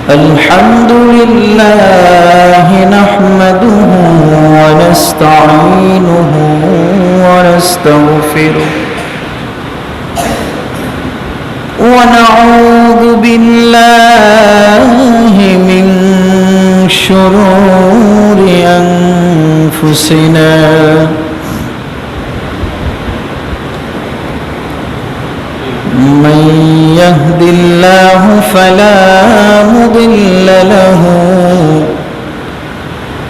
الحمد لله نحمده ونستعينه ونستغفره ونعوذ بالله من شرور أنفسنا من يهد الله فلا مضل له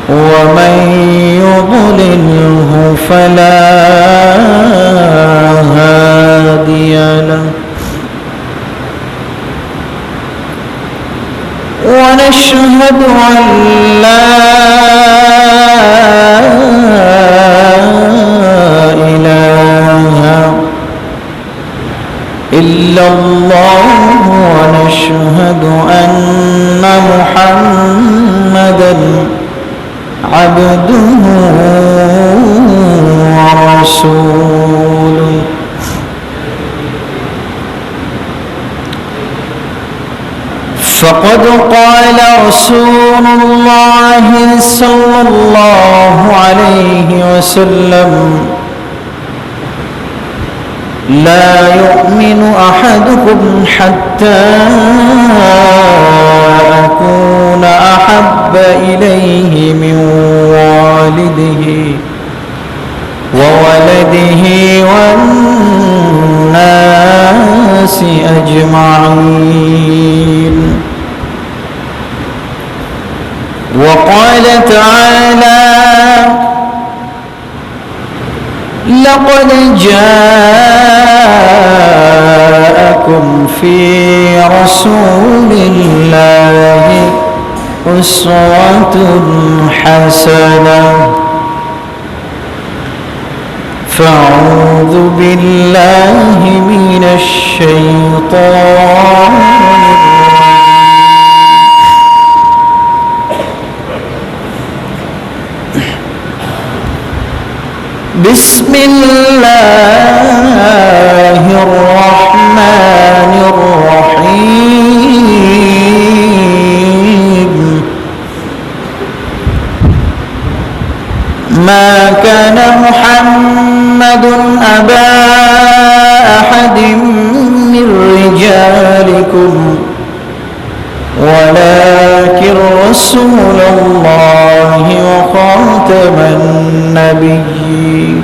ومن يضلله فلا هادي له ونشهد أن لا إله إلا الله ونشهد أن محمدًا عبده ورسوله فقد قال رسول الله صلى الله عليه وسلم لا يؤمن أحدكم حتى أكون أحب إليه من والده وولده والناس أجمعين وقال تعالى لقد جاءكم في رسول الله أسوة حسنة فأعوذ بالله من الشيطان بسم الله الرحمن الرحيم ما كان محمد أبا أحد من رجالكم ولكن رسول الله وخاتم النبيين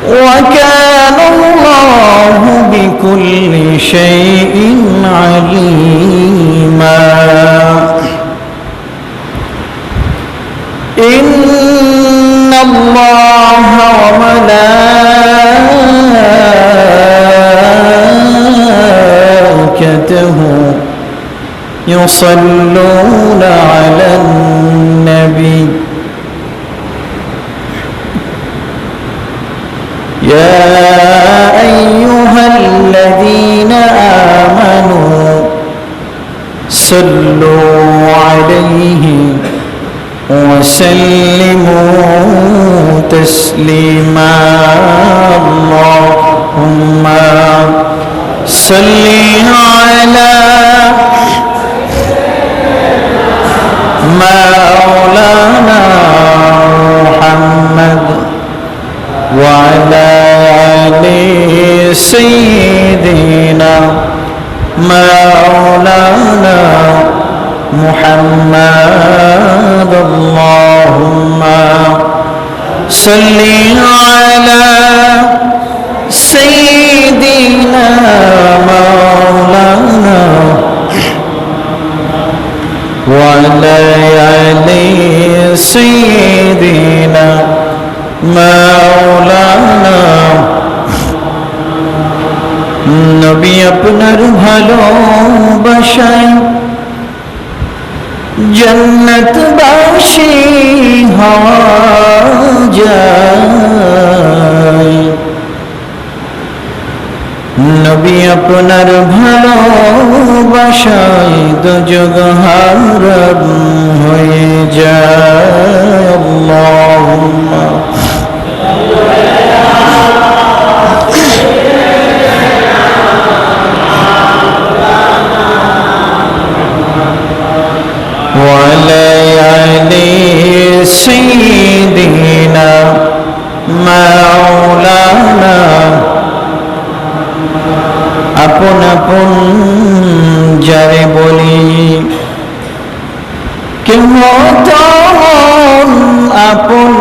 وكان الله بكل شيء عليما إن الله وملائكته يصلون على النبي يا أيها الذين آمنوا صلوا عليه وسلموا تسليما اللهم صل على مولانا محمد وعلى آل سيدنا مولانا محمد اللهم صل على سيدنا مولانا وعلى آل سيدنا مولانا নবী আপনার ভালোবাসায় জন্নতবাসী হওয়া যায় নবী আপনার ভালোবাসায় দুজগ হারাম হয়ে যায় আল্লাহুম্মা سيدنا مولانا আপন আপন যারে বলি কেউ তখন আপন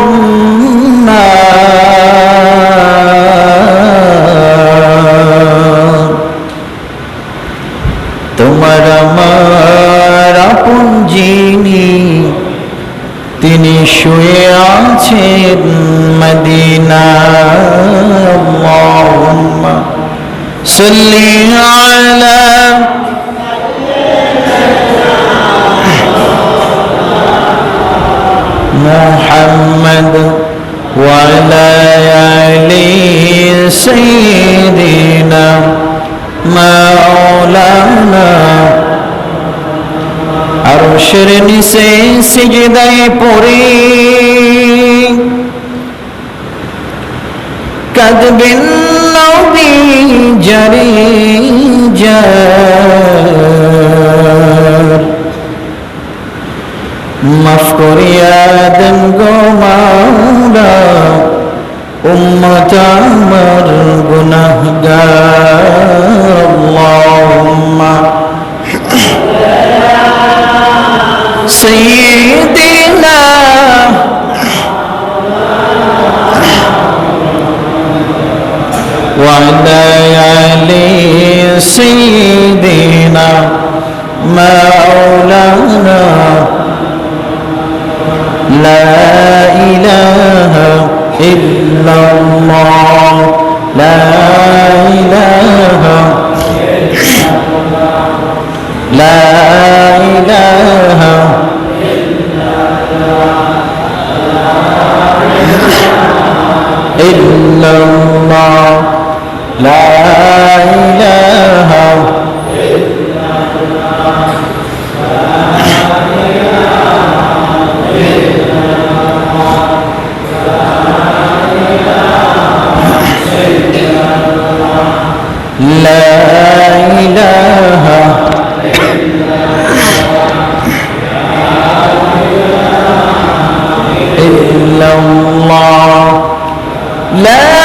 না তোমার আমার আপন যিনি তিনি শুয়ে আছেন মদিনায় আল্লাহুম্মা সাল্লি আলা মুহাম্মদ ওয়া আলা আলি সাইয়্যিদিনা মাওলানা আরশের নিচে সিজদায় পড়ে কাঁদবেন নবী জারি জার মাফ করিয়া দেন গো মাওলা উম্মত আমার গুনাহগার আল্লাহুম্মা سيدنا وعلى آل سيدنا مولانا لا إله إلا الله لا إله لا إله إلا الله لا إله لا إله إلا الله لا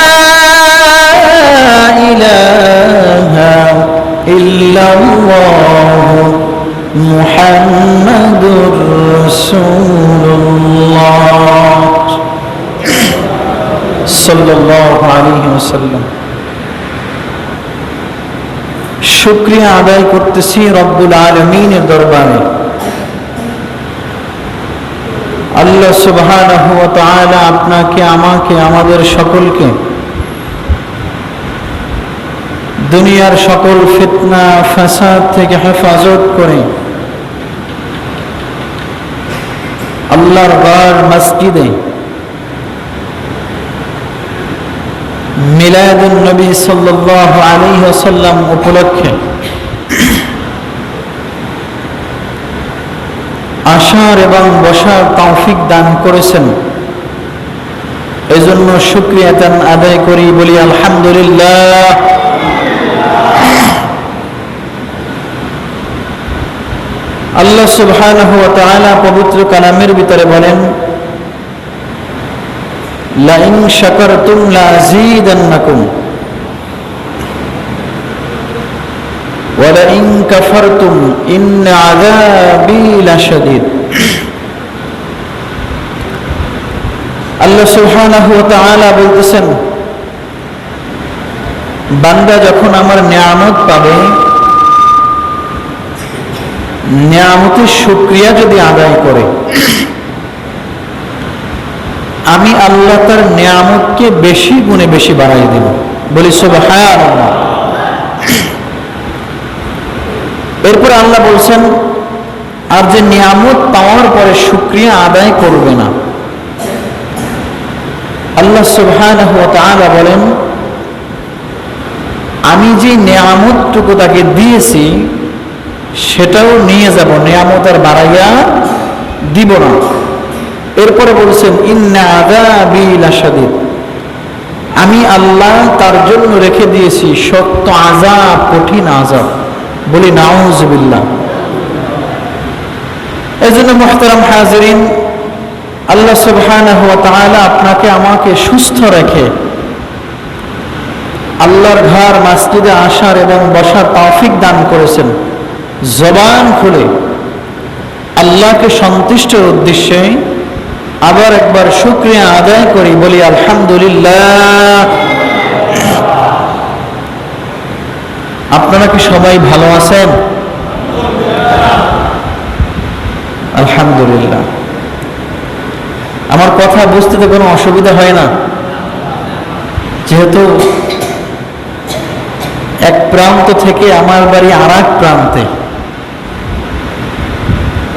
إله إلا الله محمد رسول الله صلى الله عليه وسلم শুকরিয়া আদায় করতেছি রব্বুল আলামিনের দরবারে আল্লাহ সুবহানাহু ওয়া তাআলা আপনাকে আমাকে আমাদের সকলকে দুনিয়ার সকল ফিতনা ফাসাদ থেকে হেফাজত করে আল্লাহর ঘর মসজিদে মিলাদুন নবী সাল্লাল্লাহু আলাইহি ওয়াসাল্লাম উপলক্ষে আসার এবং বসার তৌফিক দান করেছেন এজন্য শুকরিয়া আদায় করি বলি আলহামদুলিল্লাহ আল্লাহ সুবহানাহু ওয়া তাআলা পবিত্র কালামের ভিতরে বলেন লা ইন শাকারতুম লাযীদান্নাকুম ওয়া লা ইন কাফারতুম ইন্না আযাবী লাশাদীদ আল্লাহ সুবহানাহু ওয়া তাআলা বলতেছেন বান্দা যখন আমার নিয়ামত পাবে নিয়ামতের শুকরিয়া যদি আদায় করে আমি আল্লাহ তার নিয়ামতকে বেশি গুণে বেশি বাড়াই দেব বলি সুবহানাল্লাহ এরপর আল্লাহ বলছেন আর যে নিয়ামত পাওয়ার পরে শুকরিয়া আদায় করবে না আল্লাহ সুবহানাহু ওয়া তাআলা বলেন আমি যে নিয়ামতটুকু তাকে দিয়েছি সেটাও নিয়ে যাব নিয়ামত আর বাড়াইয়া দিব না এরপরে বলছেন ইন্না আযাবী লাশাদীদ আমি আল্লাহ তার জন্য রেখে দিয়েছি শক্ত আযাব কঠিন আযাব বলি নাউযুবিল্লাহ এজন্য মুহতারাম হাজিরিন আল্লাহ সুবহানাহু ওয়া তাআলা আপনাকে আমাকে সুস্থ রেখে আল্লাহর ঘর মসজিদে আসার এবং বসার তৌফিক দান করেছেন। জবান খুলে আল্লাহকে সন্তুষ্টের উদ্দেশ্যে আবার একবার শুকরিয়া আদায় করি, বলি আলহামদুলিল্লাহ। আপনারা কি সবাই ভালো আছেন? আলহামদুলিল্লাহ। আমার কথা বুঝতে তো কোনো অসুবিধা হয় না, যেহেতু এক প্রান্ত থেকে আমার বাড়ি আর এক প্রান্তে,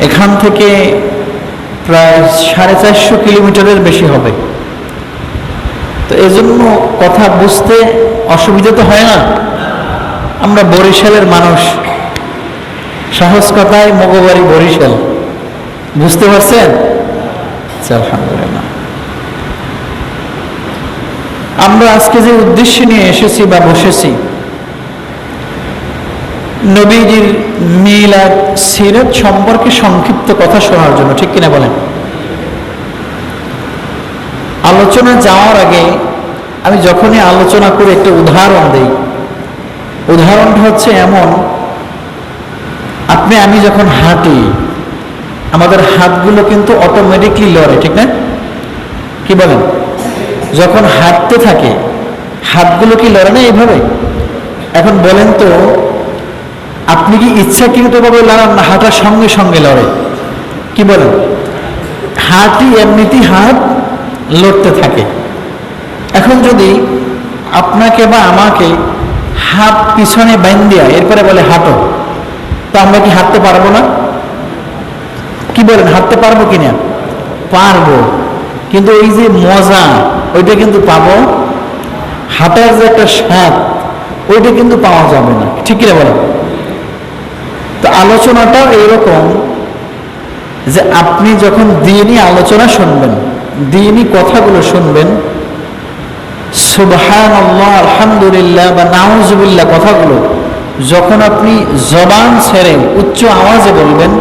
এখান থেকে প্রায় 450 কিলোমিটারের বেশি হবে। তো এজন্য কথা বুঝতে অসুবিধা তো হয় না। আমরা বরিশালের মানুষ, সহজ কথায় মগবাড়ি বরিশাল, বুঝতে পারছেন? আলহামদুলিল্লাহ। আমরা আজকে যে উদ্দেশ্য নিয়ে এসেছি বা বসেছি, নবীজির মিলাদ সিরাত সম্পর্কে সংক্ষিপ্ত কথা শোনার জন্য, ঠিক কিনা বলেন? আলোচনা যাওয়ার আগে আমি যখনই আলোচনা করে একটা উদাহরণ দেই, উদাহরণটা হচ্ছে এমন, আমি যখন হাঁটি আমাদের হাতগুলো কিন্তু অটোমেটিকলি লড়ে, ঠিক না? কি বলেন? যখন হাঁটতে থাকে হাতগুলো কি লড়ে না এইভাবে? এখন বলেন তো, আপনি কি ইচ্ছাকৃতভাবে লড়ান না হাঁটার সঙ্গে সঙ্গে লড়ে? কি বলেন? হাঁটি এমনিতেই হাত লড়তে থাকে। এখন যদি আপনাকে বা আমাকে হাত পিছনে বাঁধিয়া এরপরে বলে হাঁটো, তো আমরা কি হাঁটতে পারবো না? কি বলেন, হাঁটতে পারবো কিনা? পারবো, কিন্তু ওই যে মজা ওইটা কিন্তু পাবো, হাঁটার যে একটা স্বাদ ওইটা কিন্তু পাওয়া যাবে না, ঠিক কিনা বলেন? তো আলোচনাটাও এইরকম যে আপনি যখন দ্বীনি আলোচনা শুনবেন, দ্বীনি কথাগুলো শুনবেন, সুবহানাল্লাহ, আলহামদুলিল্লাহ বা নাউজুবিল্লাহ কথাগুলো যখন আপনি জবান ছেড়ে উচ্চ আওয়াজে বলবেন,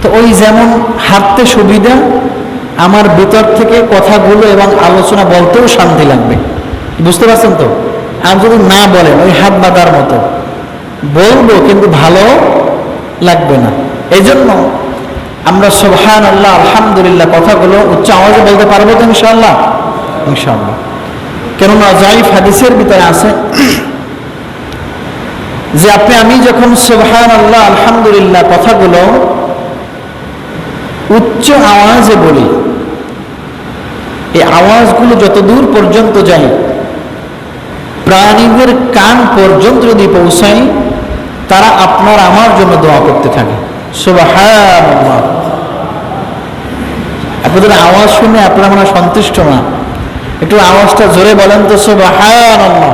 তো ওই যেমন হাঁটতে সুবিধা, আমার ভিতর থেকে কথাগুলো এবং আলোচনা বলতেও শান্তি লাগবে। বুঝতে পারছেন তো? আর যদি না বলেন ওই হাত বাঁধার মতো বলবো, কিন্তু ভালো লাগবে না। এই জন্য আমরা সুবহানাল্লাহ, আলহামদুলিল্লাহ কথাগুলো উচ্চ আওয়াজে বলতে পারবো তো ইনশাআল্লাহ? ইনশাআল্লাহ। কেননা জাইফ হাদিসের ভিতরে আছে যে আমি যখন সুবহানাল্লাহ, আলহামদুলিল্লাহ কথাগুলো উচ্চ আওয়াজে বলি, এই আওয়াজগুলো যত দূর পর্যন্ত যায়, প্রাণীদের কান পর্যন্ত যদি পৌঁছায়, তারা আপনার আমার জন্য দোয়া করতে থাকে। সুবহানাল্লাহ। আপনাদের আওয়াজ শুনে আপনারা মনে সন্তুষ্ট না? একটু আওয়াজটা জোরে বলেন তো, সুবহানাল্লাহ।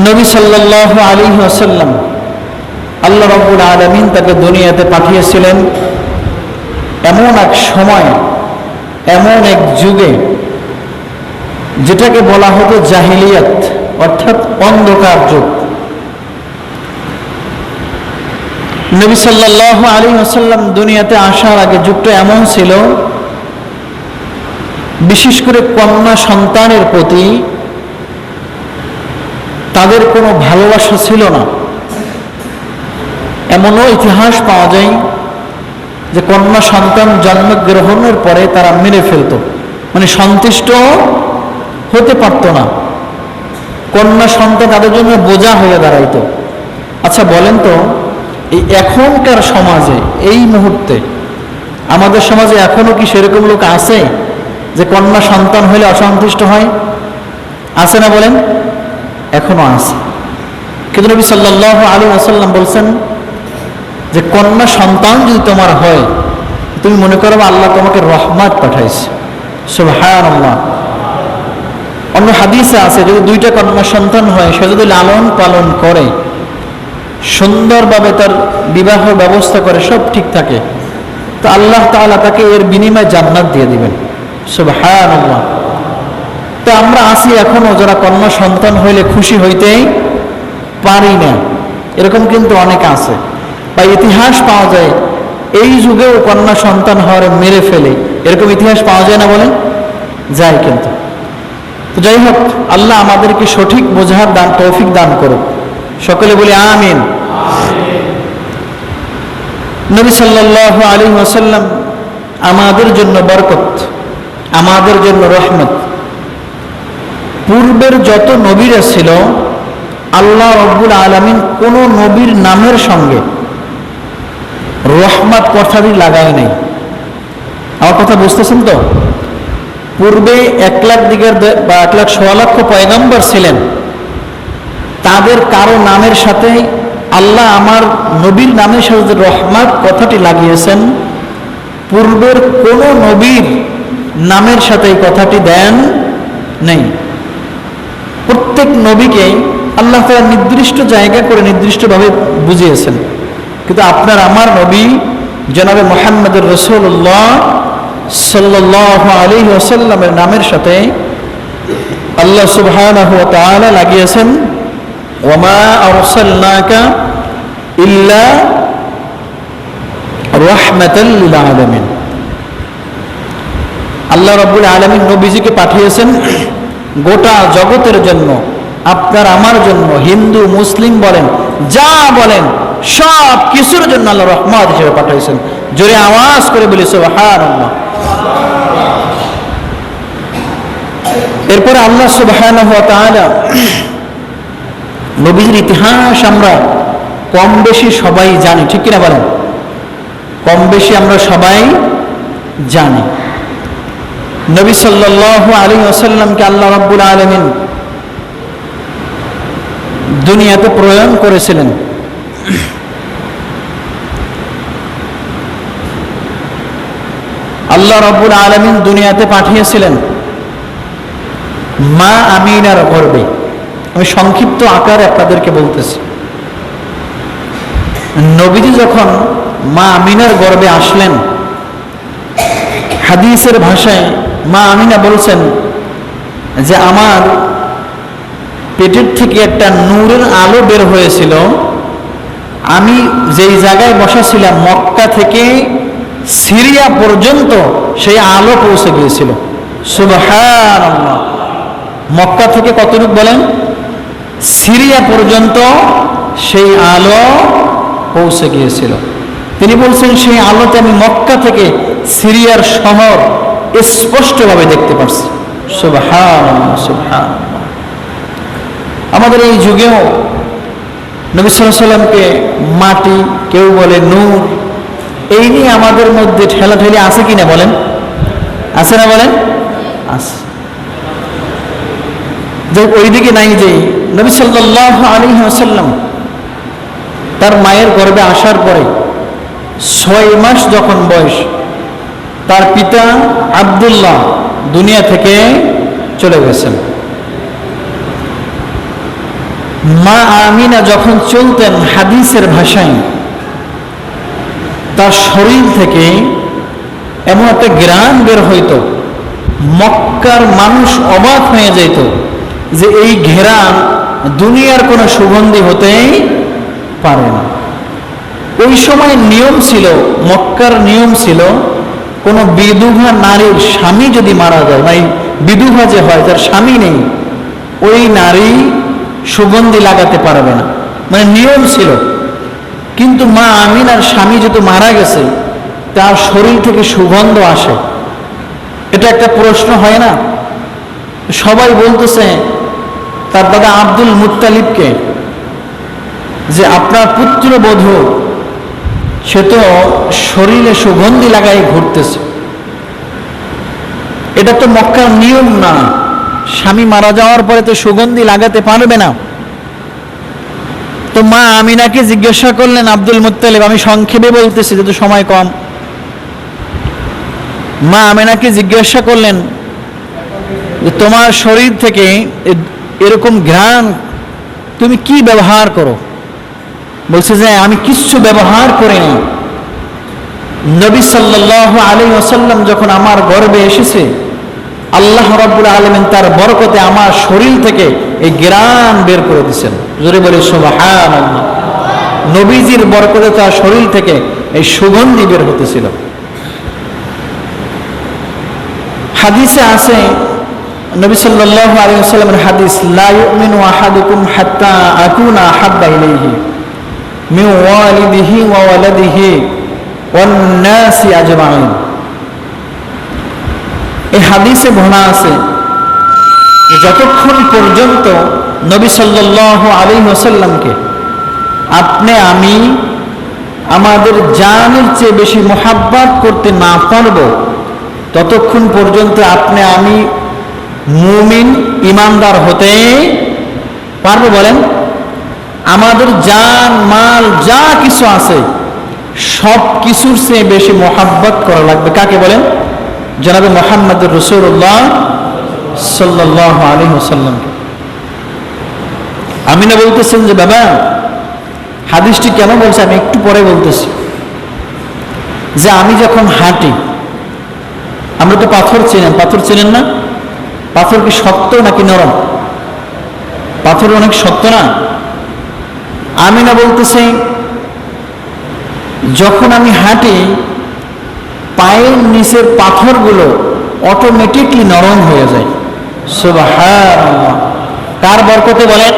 নবী সাল্লাল্লাহু আলাইহি ওয়াসাল্লাম, আল্লাহ রাব্বুল আলামিন তাকে দুনিয়াতে পাঠিয়েছিলেন এমন এক সময়, এমন এক যুগে, যেটাকে বলা হতো জাহিলিয়াত, অর্থাৎ অন্ধকার যুগ। নবী সাল্লাল্লাহু আলাইহি ওয়াসাল্লাম দুনিয়াতে আসার আগে যুগটা এমন ছিল, বিশেষ করে কন্যা সন্তানের প্রতি তাদের কোনো ভালোবাসা ছিল না। এমনও ইতিহাস পাওয়া যায় যে কন্যা সন্তান জন্মগ্রহণের পরে তারা মেরে ফেলত, মানে সন্তুষ্ট হতে পারত না। কন্যা সন্তান তাদের জন্য বোঝা হয়ে দাঁড়াইতো। আচ্ছা বলেন তো, এই এখনকার সমাজে, এই মুহূর্তে আমাদের সমাজে এখনো কি সেরকম লোক আছে যে কন্যা সন্তান হলে অসন্তুষ্ট হয়? আছে না বলেন? এখনো আছে। কিন্তু নবী সাল্লাল্লাহু আলাইহি ওয়াসাল্লাম বলছেন যে কন্যা সন্তান যদি তোমার হয়, তুমি মনে করো আল্লাহ তোমাকে রহমত পাঠাইছে। সুবহানাল্লাহ। অন্য হাদিসে আছে, যদি দুইটা কন্যা সন্তান হয়, সে যদি লালন পালন করে, সুন্দরভাবে তার বিবাহ ব্যবস্থা করে, সব ঠিক থাকে, তো আল্লাহ তাআলা তাকে এর বিনিময়ে জান্নাত দিয়ে দিবেন। সুবহানাল্লাহ। তো আমরা আছি এখনো যারা কন্যা সন্তান হইলে খুশি হইতেই পারি না, এরকম কিন্তু অনেক আছে। বা ইতিহাস পাওয়া যায় এই যুগেও কন্যা সন্তান হওয়ার মেরে ফেলে, এরকম ইতিহাস পাওয়া যায় না বলেন? যায়। কিন্তু তো যাই হোক, আল্লাহ আমাদেরকে সঠিক বোঝার তৌফিক দান করুক। সকলে বলি আমিন। নবী সাল্লাল্লাহু আলাইহি ওয়াসাল্লাম আমাদের জন্য বরকত, আমাদের জন্য রহমত। পূর্বের যত নবীরা ছিল আল্লাহ রাব্বুল আলামিন কোন নবীর নামের সঙ্গে রহমত কথাটি লাগায় নাই। আমার কথা বুঝতেছেন তো? পূর্বে 1,00,000 দিকের বা 1,00,000 পয়গম্বর ছিলেন, তাদের কারো নামের সাথে আল্লাহ আমার নবীর নামের সাথে রহমত কথাটি লাগিয়েছেন, পূর্বের কোন নবীর নামের সাথে এই কথাটি দেন নেই। প্রত্যেক নবীকে আল্লাহ তাআলা নির্দিষ্ট জায়গা করে নির্দিষ্টভাবে বুঝিয়েছেন, কিন্তু আপনার আমার নবী জনাবে মুহাম্মদুর রাসূলুল্লাহ সাল্লাল্লাহু আলাইহি ওয়াসাল্লামের নামের সাথে আল্লাহ সুবহানাহু ওয়া তাআলা লাগিয়েছেন ওয়ামা আরসালনাকা ইল্লা রাহমাতাল লিল আলামিন। আল্লাহ রাব্বুল আলামিন নবীজিকে পাঠিয়েছেন গোটা জগতের জন্য, আপনার আমার জন্য, হিন্দু মুসলিম বলেন, যা বলেন সব কিছুর জন্য আল্লাহ রহমত হিসেবে পাঠিয়েছেন। জোরে আওয়াজ করে বলি সুবহানাল্লাহ। এরপরে আল্লাহ সুবহানাহু ওয়া তাআলা নবীর ইতিহাস আমরা কম বেশি সবাই জানি, ঠিক কিনা বলেন? কম বেশি আমরা সবাই জানি। নবী সাল্লাল্লাহু আলাইহি ওয়াসাল্লামকে আল্লাহ রাব্বুল আলামিন দুনিয়াতে প্রেরণ করেছিলেন। আল্লাহ রাব্বুল আলামিন দুনিয়াতে পাঠিয়েছিলেন মা আমিনার গর্ভে। আমি সংক্ষিপ্ত আকারে আপনাদেরকে বলতেছি। নবীজি যখন মা আমিনার গর্ভে আসলেন, হাদিসের ভাষায় মা আমিনা বলছেন যে আমার পেটের থেকে একটা নূরের আলো বের হয়েছিল, আমি যেই জায়গায় বসা ছিলাম মক্কা থেকে সিরিয়া পর্যন্ত সেই আলো পৌঁছে গিয়েছিল। সুবহানাল্লাহ। মক্কা থেকে কতটুকু বলেন? সিরিয়া পর্যন্ত সেই আলো পৌঁছে গিয়েছিল। তিনি বলছেন সেই আলোতে আমি মক্কা থেকে সিরিয়ার শহর স্পষ্টভাবে দেখতে পাচ্ছি। সুবহানাল্লাহ সুবহানাল্লাহ। আমাদের এই যুগেও নবী সাল্লাল্লাহু আলাইহি সাল্লামকে মাটি, কেউ বলে নূর, এই নিয়ে আমাদের মধ্যে ঠেলাঠেলি আছে কিনা বলেন? আছে না বলেন? আছে। যে ওইদিকে নাই যে নবী সাল্লাল্লাহু আলাইহি ওয়াসাল্লাম তার মায়ের গর্ভে আসার পরে 6 মাস যখন বয়স, তার পিতা আব্দুল্লাহ দুনিয়া থেকে চলে গেছেন। মা আমিনা যখন চলতেন, হাদিসের ভাষায় তার শরীর থেকে এমন একটা ঘ্রাণ বের হইতো, মক্কার মানুষ অবাক হয়ে যেত যে এই ঘ্রাণ দুনিয়ার কোনো সুগন্ধি হতেই পারে না। ওই সময় নিয়ম ছিল, মক্কার নিয়ম ছিল, কোনো বিধবা নারীর স্বামী যদি মারা যায়, মানে বিধবা যে হয় যার স্বামী নেই, ওই নারী সুগন্ধি লাগাতে পারবে না, মানে নিয়ম ছিল। কিন্তু মা আমিনার স্বামী যেহেতু মারা গেছে, তার শরীর থেকে সুগন্ধ আসে। এটা একটা প্রশ্ন হয় না? সবাই বলতেছে তার দাদা আব্দুল মুত্তালিবকে যে আপনার পুত্রবধূ সে তো শরীরে সুগন্ধি লাগাই ঘুরতেছে, এটা তো মক্কার নিয়ম না, স্বামী মারা যাওয়ার পরে তো সুগন্ধি লাগাতে পারবে না। তো মা আমিনাকে জিজ্ঞাসা করলেন আব্দুল মুত্তালিব, আমি সংক্ষেপে বলতেছি যেহেতু সময় কম, মা আমিনাকে জিজ্ঞাসা করলেন যে তোমার শরীর থেকে এরকম ঘ্রাণ তুমি কি ব্যবহার করো? বলছে যে আমি কিচ্ছু ব্যবহার করি না। নবী সাল্লাল্লাহু আলাইহি ওয়াসাল্লাম যখন আমার গর্ভে এসেছে, আল্লাহ রাব্বুল আলামিন তার বরকতে আমার শরীর থেকে এই ঘ্রাণ বের করে দিয়েছেন। জোরে বলে সুবহানাল্লাহ। নবীজির বরকতে তার শরীর থেকে এই সুগন্ধি বের হতেছিল। হাদিসে আছে, নবী সাল্লাল্লাহু আলাইহি ওয়াসাল্লামের হাদিস, লা ইউমিনু আহাদুকুম হাত্তা আকুনা আহাব্বা ইলাইহি মিন ওয়ালিদিহি ওয়া ওয়ালাদিহি ওয়ান নাসি আজমাইন। এই হাদিসে বর্ণনা আছে যতক্ষণ পর্যন্ত নবী সাল্লাল্লাহু আলাইহি ওয়াসাল্লামকে আপনি আমি আমাদের জানের চেয়ে বেশি মুহাব্বত করতে না পারব, ততক্ষণ পর্যন্ত আপনি আমি মুমিন ইমানদার হতে পারবো? বলেন, আমাদের জান মাল যা কিছু আছে সব কিছুর চেয়ে বেশি মুহাব্বত করা লাগবে কাকে? বলেন, জনাবে মুহাম্মদুর রাসূলুল্লাহ সাল্লাল্লাহু আলাইহি ওয়াসাল্লামকে। আমিনা বলতেছেন যে বাবা, হাদিসটি কেন বলছে আমি একটু পরে বলতেছি, যে আমি যখন হাঁটি, আমরা তো পাথর চেনেন, পাথর চেনেন না? পাথর কি শক্ত নাকি নরম? পাথর অনেক শক্ত না? আমিনা বলতেছে যখন আমি হাঁটি পায়ের নিচের পাথরগুলো অটোমেটিকলি নরম হয়ে যায়। সুবহানাল্লাহ। কার বরকতে? বলেন,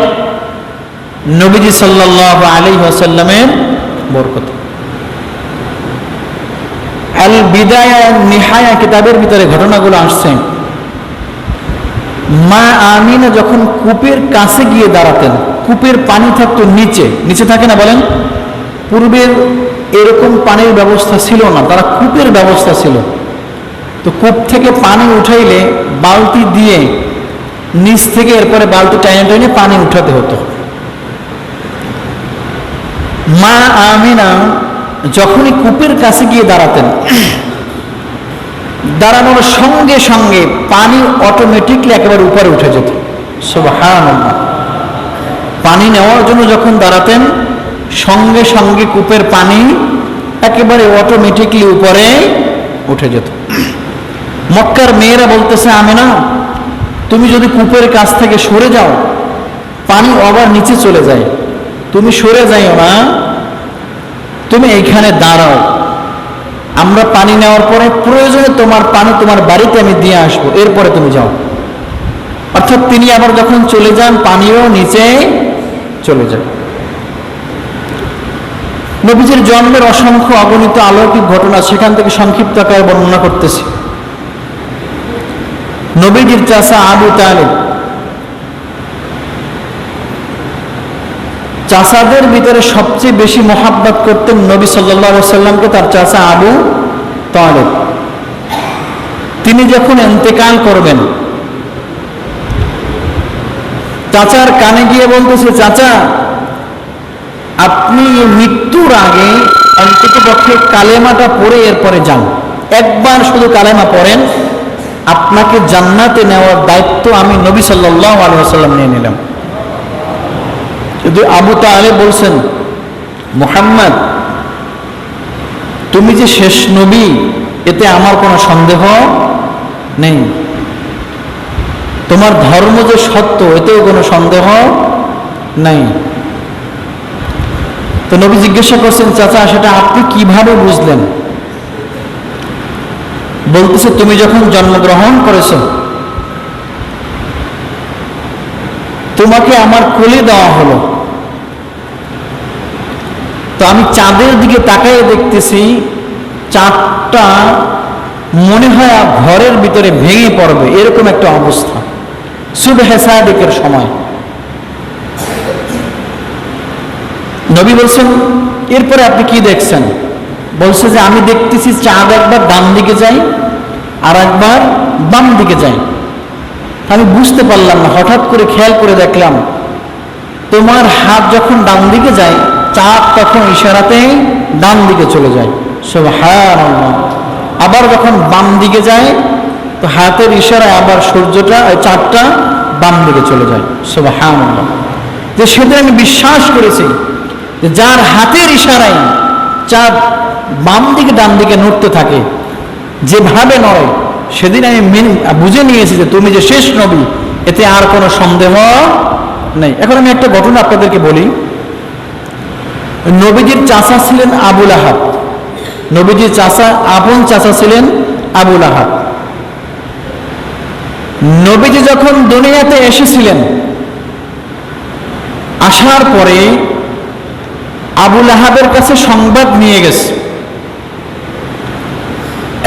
নবীজি সাল্লাল্লাহু আলাইহি ওয়াসাল্লামের বরকতে। আল বিদায়া নিহায়া কিতাবের ভিতরে ঘটনাগুলো আসছে। মা আমিনা যখন কূপের কাছে গিয়ে দাঁড়াতেন, কূপের পানি থাকতো নিচে, নিচে থাকে না? বলেন, পূর্বের এরকম পানির ব্যবস্থা ছিল না, তারা কূপের ব্যবস্থা ছিল। তো কূপ থেকে পানি উঠাইলে বালতি দিয়ে নিচ থেকে এরপরে বালতি টাইনে টাইনে পানি উঠাতে হতো। মা আমিনা যখনই কূপের কাছে গিয়ে দাঁড়াতেন, দাঁড়ানোর সঙ্গে সঙ্গে পানি অটোমেটিকলি একেবারে উপরে উঠে যেত। সুবহানাল্লাহ। পানি নেওয়ার জন্য যখন দাঁড়াতেন, সঙ্গে সঙ্গে কূপের পানি একেবারে অটোমেটিকলি উপরে উঠে যেত। মক্কার মেয়েরা বলতেছে, আমিনা তুমি যদি কূপের কাছ থেকে সরে যাও পানি আবার নিচে চলে যায়, তুমি সরে যাইও না, তুমি এইখানে দাঁড়াও, আমরা পানি নেওয়ার পরে প্রয়োজনে তোমার পানি তোমার বাড়িতে আমি দিয়ে আসবো, এরপরে তুমি যাও। অর্থাৎ তিনি আবার যখন চলে যান পানিও নিচে চলে যায়। নবীজির জন্মের অসংখ্য অগণিত অলৌকিক ঘটনা সেখান থেকে সংক্ষিপ্ত আকারে বর্ণনা করতেছি। নবীজির চাচা আবু তালিব, চাচাদের ভিতরে সবচেয়ে বেশি মোহাব্বত করতেন নবী সাল্লাল্লাহু আলাইহি ওয়াসাল্লামকে তার চাচা আবু তালিব। তিনি যখন ইন্তেকাল করবেন, চাচার কানে গিয়ে বলতেছে, চাচা আপনি মৃত্যুর আগে অন্ততপক্ষে কালেমাটা পড়ে এরপরে যান, একবার শুধু কালেমা পড়েন, আপনাকে জান্নাতে নেওয়ার দায়িত্ব আমি নবী সাল্লাল্লাহু আলাইহি ওয়াসাল্লাম নিয়ে নিলাম। কিন্তু আবু তালেব বলছেন, মুহাম্মদ তুমি যে শেষ নবী এতে আমার কোনো সন্দেহ নেই, তোমার ধর্ম যে সত্য এতেও কোনো সন্দেহ নেই। তো নবী জিজ্ঞাসা করছেন, চাচা সেটা আপনি কিভাবে বুঝলেন? বলতেছে, তুমি যখন জন্মগ্রহণ করেছো তোমাকে আমার কোলে দেওয়া হলো, তো আমি চাঁদের দিকে তাকাইয়ে দেখতেছি চাঁদটা মনে হয় ঘরের ভিতরে ভেঙে পড়বে, এরকম একটা অবস্থা, সুবহে সাদিকের সময়। নবী বলছেন, এরপরে আপনি কি দেখছেন? বলছে যে আমি দেখতেছি চাঁদ একবার ডান দিকে যায় আর একবার বাম দিকে যায়। আমি বুঝতে পারলাম না, হঠাৎ করে খেয়াল করে দেখলাম তোমার হাত যখন ডান দিকে যায় চাঁদ তখন ইশারাতে ডান দিকে চলে যায়। সুবহানাল্লাহ। আবার যখন বাম দিকে যায় তো হাতের ইশারায় আবার সূর্যটা চাঁদটা বাম দিকে চলে যায়। সুবহানাল্লাহ। যে সেদিন আমি বিশ্বাস করেছি যে যার হাতের ইশারায় চাঁদ বাম দিকে ডান দিকে নড়তে থাকে, যেভাবে নড়ে, সেদিন আমি বুঝে নিয়েছি যে তুমি যে শেষ নবী এতে আর কোনো সন্দেহ নেই। এখন আমি একটা ঘটনা আপনাদেরকে বলি। নবীজির চাচা ছিলেন আবু লাহাব। নবীজির চাচা, আপন চাচা ছিলেন আবু লাহাব। নবীজি যখন দুনিয়াতে এসেছিলেন, আসার পরে আবু লাহাবের কাছে সংবাদ নিয়ে গেছে।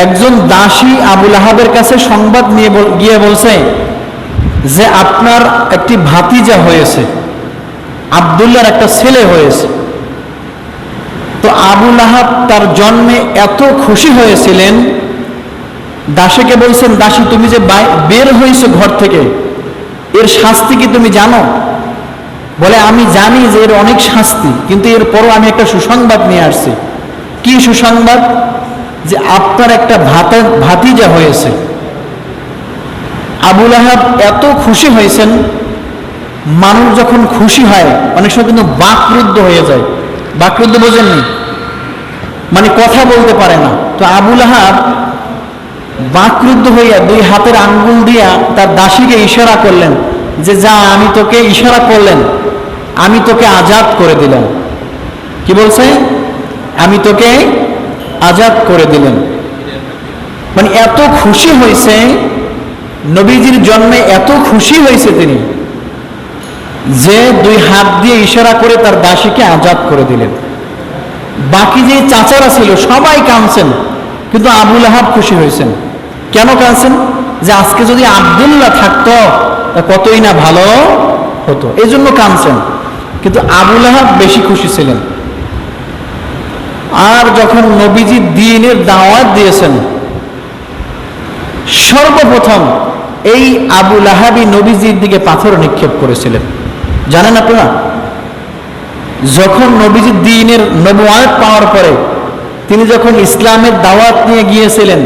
একজন দাসী আবু লাহাবের কাছে সংবাদ নিয়ে গিয়ে বলছে যে আপনার একটি ভাতিজা হয়েছে, আব্দুল্লাহর একটা ছেলে হয়েছে। তো আবু লাহাব তার জন্মে এত খুশি হয়েছিলেন, দাসীকে বলছেন, দাসী তুমি যে বের হয়েছো ঘর থেকে, এর শাস্তি কি তুমি জানো? বলে আমি জানি যে এর অনেক শাস্তি, কিন্তু এরপরও আমি একটা সুসংবাদ নিয়ে আসছি। কি সুসংবাদ? যে আপনার একটা ভাতিজা হয়েছে। আবু লাহাব এত খুশি হয়েছেন, মানুষ যখন খুশি হয় অনেক সময় কিন্তু বাকরুদ্ধ হয়ে যায়। বাকরুদ্ধ বোঝেননি? মানে কথা বলতে পারে না। তো আবু লাহাব বাকরুদ্ধ হইয়া দুই হাতের আঙ্গুল দিয়া তার দাসীকে ইশারা করলেন যে যা, আমি তোকে ইশারা করলেন, আমি তোকে আজাদ করে দিলাম। কি বলছে? আমি তোকে আজাদ করে দিলেন। মানে এত খুশি হয়েছে, নবীজির জন্মে এত খুশি হয়েছে তিনি, যে দুই হাত দিয়ে ইশারা করে তার দাসীকে আজাদ করে দিলেন। বাকি যে চাচারা ছিল সবাই কাঁদছেন, কিন্তু আবু লাহাব খুশি হয়েছেন। কেন কাঁদছেন? যে আজকে যদি আব্দুল্লাহ থাকতো কতই না ভালো হতো, এই জন্য কাঁদছেন। কিন্তু আবু লাহাব বেশি খুশি ছিলেন। আর যখন নবীজি দ্বীনের দাওয়াত দিয়েছেন, সর্বপ্রথম এই আবু লাহাবই নবীজির দিকে পাথর নিক্ষেপ করেছিলেন। জানেন আপনারা? যখন নবীজি দ্বীনের নবুয়াত পাওয়ার পরে তিনি যখন ইসলামের দাওয়াত নিয়ে গিয়েছিলেন,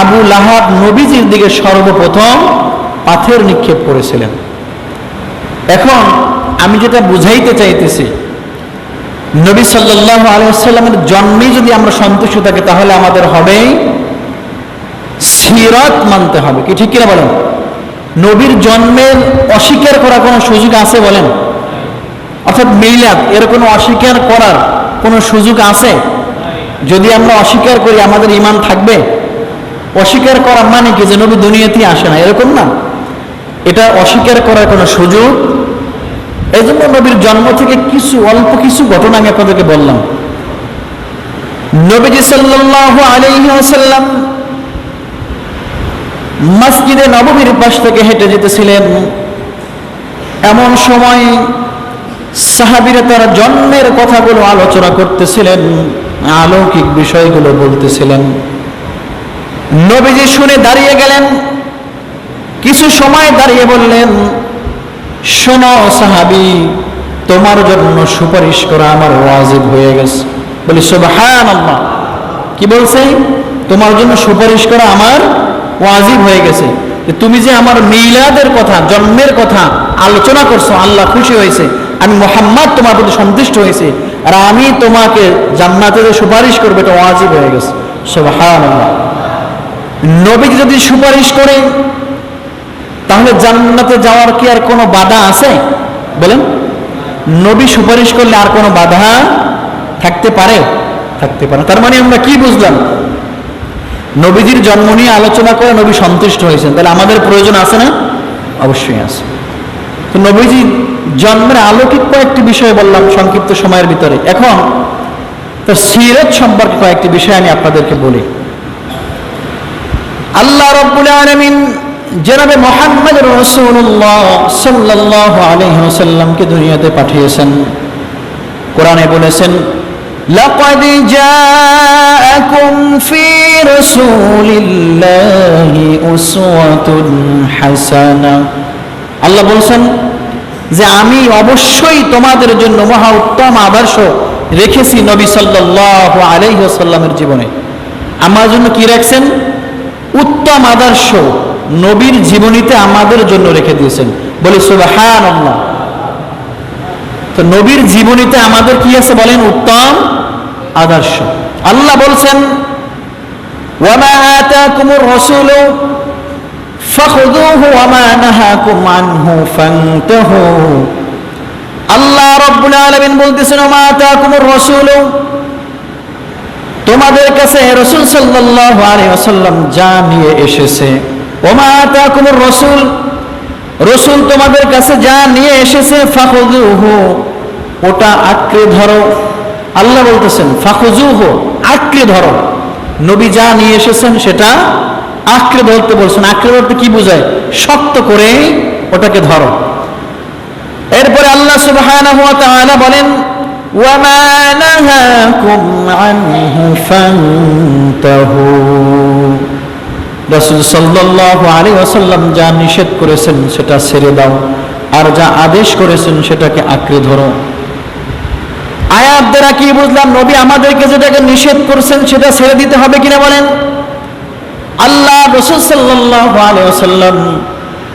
আবু লাহাব নবীজির দিকে সর্বপ্রথম পাথর নিক্ষেপ করেছিলেন। এখন আমি যেটা বুঝাইতে চাইতেছি, নবী সাল্লাল্লাহু আলাইহি ওয়াসাল্লামের জন্মে যদি আমরা সন্তুষ্ট থাকি, তাহলে আমাদের হবে সিরাত মানতে হবে। কি ঠিক কিনা বলেন? নবীর জন্মের অস্বীকার করার কোনো সুযোগ আছে বলেন? অর্থাৎ মিলাদ, এর কোনো অস্বীকার করার কোনো সুযোগ আছে? যদি আমরা অস্বীকার করি আমাদের ঈমান থাকবে? অস্বীকার করা মানে কি যে নবী দুনিয়াতেই আসে না, এরকম না। এটা অস্বীকার করার কোনো সুযোগ। এই জন্য নবীর জন্ম থেকে অল্প কিছু ঘটনা আমি আপনাদেরকে বললাম। নবীজি সাল্লাল্লাহু আলাইহি ওয়াসাল্লাম মসজিদে নববীর পাশ থেকে হেঁটে যেতেছিলেন। এমন সময় সাহাবীরা তারা জন্মের কথাগুলো আলোচনা করতেছিলেন, অলৌকিক বিষয়গুলো বলতেছিলেন। নবীজি শুনে দাঁড়িয়ে গেলেন। কিছু সময় দাঁড়িয়ে বললেন, শোনো সাহাবী, তোমার জন্য সুপারিশ করা আমার ওয়াজিব হয়ে গেছে। বলি সুবহানাল্লাহ। কি বলছে? তোমার জন্য সুপারিশ করা আমার ওয়াজিব হয়ে গেছে। তুমি যে আমার মিলাদের কথা, জন্মের কথা আলোচনা করছো, আল্লাহ খুশি হয়েছে, আমি মুহাম্মদ তোমার প্রতি সন্তুষ্ট হয়েছে, আর আমি তোমাকে জান্নাতে যে সুপারিশ করবে এটা ওয়াজিব হয়ে গেছে। সুবহানাল্লাহ। নবী যদি সুপারিশ করে তাহলে জান্নাতে যাওয়ার কি আর কোনো বাধা আছে বলেন? নবী সুপারিশ করলে আর কোনো বাধা থাকতে পারে? থাকতে পারে। তার মানে আমরা কি বুঝলাম? নবীজির জন্ম নিয়ে আলোচনা করে নবী সন্তুষ্ট হয়েছেন, তাহলে আমাদের প্রয়োজন আছে না? অবশ্যই আছে। তো নবীজি জন্মের অলৌকিক কয়েকটি বিষয় বললাম সংক্ষিপ্ত সময়ের ভিতরে। এখন তো সিরাত সম্পর্কে কয়েকটি বিষয় আমি আপনাদেরকে বলি। আল্লাহ রাব্বুল আলামিন জনাবে মুহাম্মদ রাসূলুল্লাহ সাল্লাল্লাহু আলাইহি ওয়াসাল্লামকে দুনিয়াতে পাঠিয়েছেন। কোরআনে বলেছেন, লাকাদ জাআকুম ফি রাসূলিল্লাহি উসওয়াতুন হাসানাহ। আল্লাহ বলেন যে আমি অবশ্যই তোমাদের জন্য মহা উত্তম আদর্শ রেখেছি নবী সাল্লাল্লাহু আলাইহি ওয়াসাল্লামের জীবনে। আমার জন্য কি রাখছেন? উত্তম আদর্শ নবীর জীবনীতে আমাদের জন্য রেখে দিয়েছেন। বলি সুবহানাল্লাহ। তো নবীর জীবনীতে আমাদের কি আছে বলেন? উত্তম আদর্শ। আল্লাহ বলছেন, ওয়ামা আতাকুমুর রাসূলু ফাখুযুহু ওয়ামা নাহাকুম আনহু ফান্তাহু। আল্লাহ রাব্বুল আলামিন বলতেছেন, মা আতাকুমুর রাসূল, তোমাদের কাছে রাসূল সাল্লাল্লাহু আলাইহি ওয়াসাল্লাম যা নিয়ে এসেছে, ওমা আতাকুমুর রাসূল, রাসূল তোমাদের কাছে যা নিয়ে এসেছে, ফাখুযুহু, ওটা আঁকড়ে ধরো। আল্লাহ বলতেছেন ফাখুযুহু, আঁকড়ে ধরো। নবী যা নিয়ে এসেছেন সেটা আঁকড়ে ধরতে বলছেন। আঁকড়ে ধরতে কি বোঝায়? শক্ত করে ওটাকে ধরো। এরপরে আল্লাহ সুবহানাহু ওয়া তাআলা বলেন, ওয়া মা নাহাকুম আনহু ফান্তাহু, রাসূল সাল্লাল্লাহু আলাইহি ওয়াসাল্লাম যা নিষেধ করেছেন সেটা ছেড়ে দাও, আর যা আদেশ করেছেন সেটাকে আঁকড়ে ধরো। আয়াত দ্বারা কি বুঝলাম? নবী আমাদেরকে যেটাকে নিষেধ করছেন সেটা ছেড়ে দিতে হবে কিনা বলেন? আল্লাহ রাসূল সাল্লাল্লাহু আলাইহি ওয়াসাল্লাম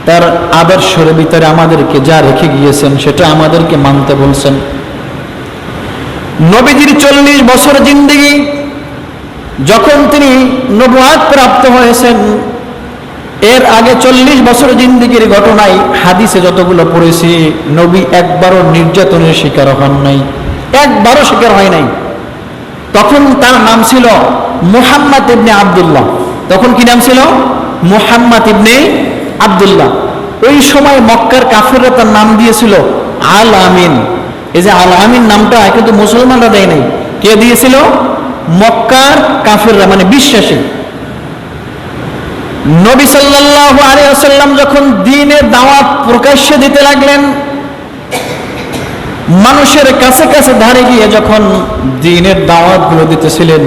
তার আদর্শের ভিতরে আমাদেরকে যা রেখে গিয়েছেন সেটা আমাদেরকে মানতে বলছেন। নবীজির 40 বছর জিন্দেগি, যখন তিনি নবুয়াত প্রাপ্ত হয়েছেন, এর আগে 40 বছর জিন্দেগির ঘটনায় হাদিসে যতগুলো পড়েছি, নবী একবারও নির্যাতনের শিকার হন নাই, একবারও শিকার হয় নাই। তখন তার নাম ছিল মুহাম্মদ ইবনে আব্দুল্লাহ। তখন কি নাম ছিল? মুহাম্মদ ইবনে আব্দুল্লাহ। ওই সময় মক্কার কাফেররা তার নাম দিয়েছিল আল আমিন। এই যে আল আমিন নামটা কিন্তু মুসলমানরা দেয় নাই। কে দিয়েছিল? মক্কার কাফেররা, মানে বিশ্বাসী। নবী সাল্লাল্লাহু আলাইহি ওয়াসাল্লাম যখন দ্বীনের দাওয়াত প্রকাশ্যে দিতে লাগলেন, মানুষের কাছে কাছে ধারে গিয়ে যখন দ্বীনের দাওয়াতগুলো দিতেছিলেন,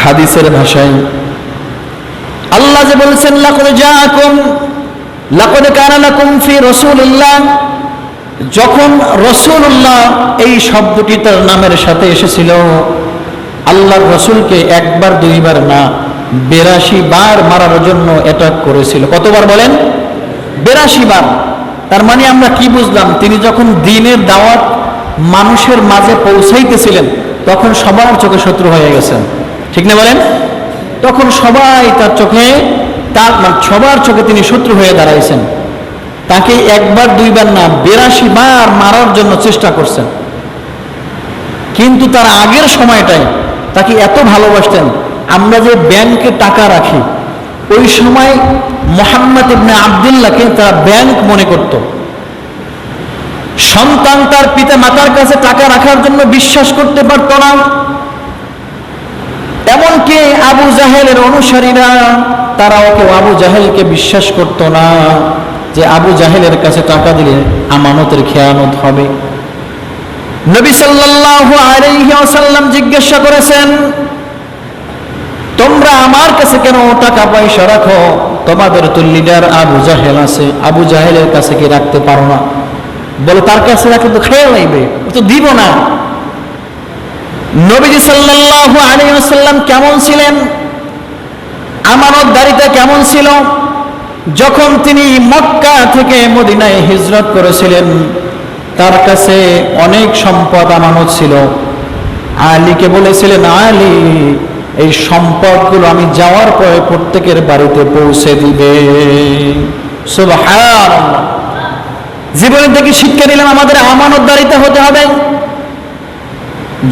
হাদিসের ভাষায় আল্লাহ যে বলছেন, লাকাদ কানা লাকুম ফি রাসূলিল্লাহ, যখন রাসূলুল্লাহ এই শব্দটি তার নামের সাথে এসেছিল, আল্লাহর রাসূলকে একবার দুইবার না 82 বার মারার জন্য অ্যাটাক করেছিল। কতবার বলেন? 82 বার। তার মানে আমরা কি বুঝলাম? তিনি যখন দ্বীনের দাওয়াত মানুষের মাঝে পৌঁছাইতেছিলেন, তখন সবার চোখে শত্রু হয়ে গেছেন, ঠিক না বলেন? তখন সবাই তার চোখে, সবার চোখে তিনি শত্রু হয়ে দাঁড়াইছেন। তাকে একবার দুইবার না 82 বার মারার জন্য চেষ্টা করছেন। কিন্তু তার আগের সময়টায় তাকে এত ভালোবাসতেন। আমরা যে ব্যাংকে টাকা রাখি, ওই সময় মুহাম্মদ ইবনে আব্দুল্লাহকে তারা ব্যাংক মনে করত। সন্তান তার পিতা মাতার কাছে টাকা রাখার জন্য বিশ্বাস করতে পারত না। এমনকি আবু জাহেলের অনুসারীরা, তারাও কেউ আবু জাহেলকে বিশ্বাস করত না যে আবু জাহেলের কাছে টাকা দিলে আমানতের খেয়ানত হবে। নবী সাল্লাল্লাহু আলাইহি ওয়াসাল্লাম জিজ্ঞাসা করেছেন, তোমরা আমার কাছে কেন টাকা পয়সা রাখো? তোমাদের তো লিডার আবু জাহেল আছে, আবু জাহেলের কাছে কি রাখতে পারো না? বলে তার কাছে রাখলে তো খেয়াল লাগবে, তো দিব না। নবীজি সাল্লাল্লাহু আলাইহি ওয়াসাল্লাম কেমন ছিলেন? আমানতদারিতা কেমন ছিল? যখন তিনি মক্কা থেকে মদিনায় হিজরত করেছিলেন, তার কাছে অনেক সম্পদ আমানত ছিল। আলীকে বলেছিলেন, আলী এই সম্পদগুলো আমি যাওয়ার পরে প্রত্যেকের বাড়িতে পৌঁছে দিবে। সুবহানাল্লাহ। জীবন থেকে শিক্ষা নিলাম আমাদের আমানতদারিতা হতে হবে।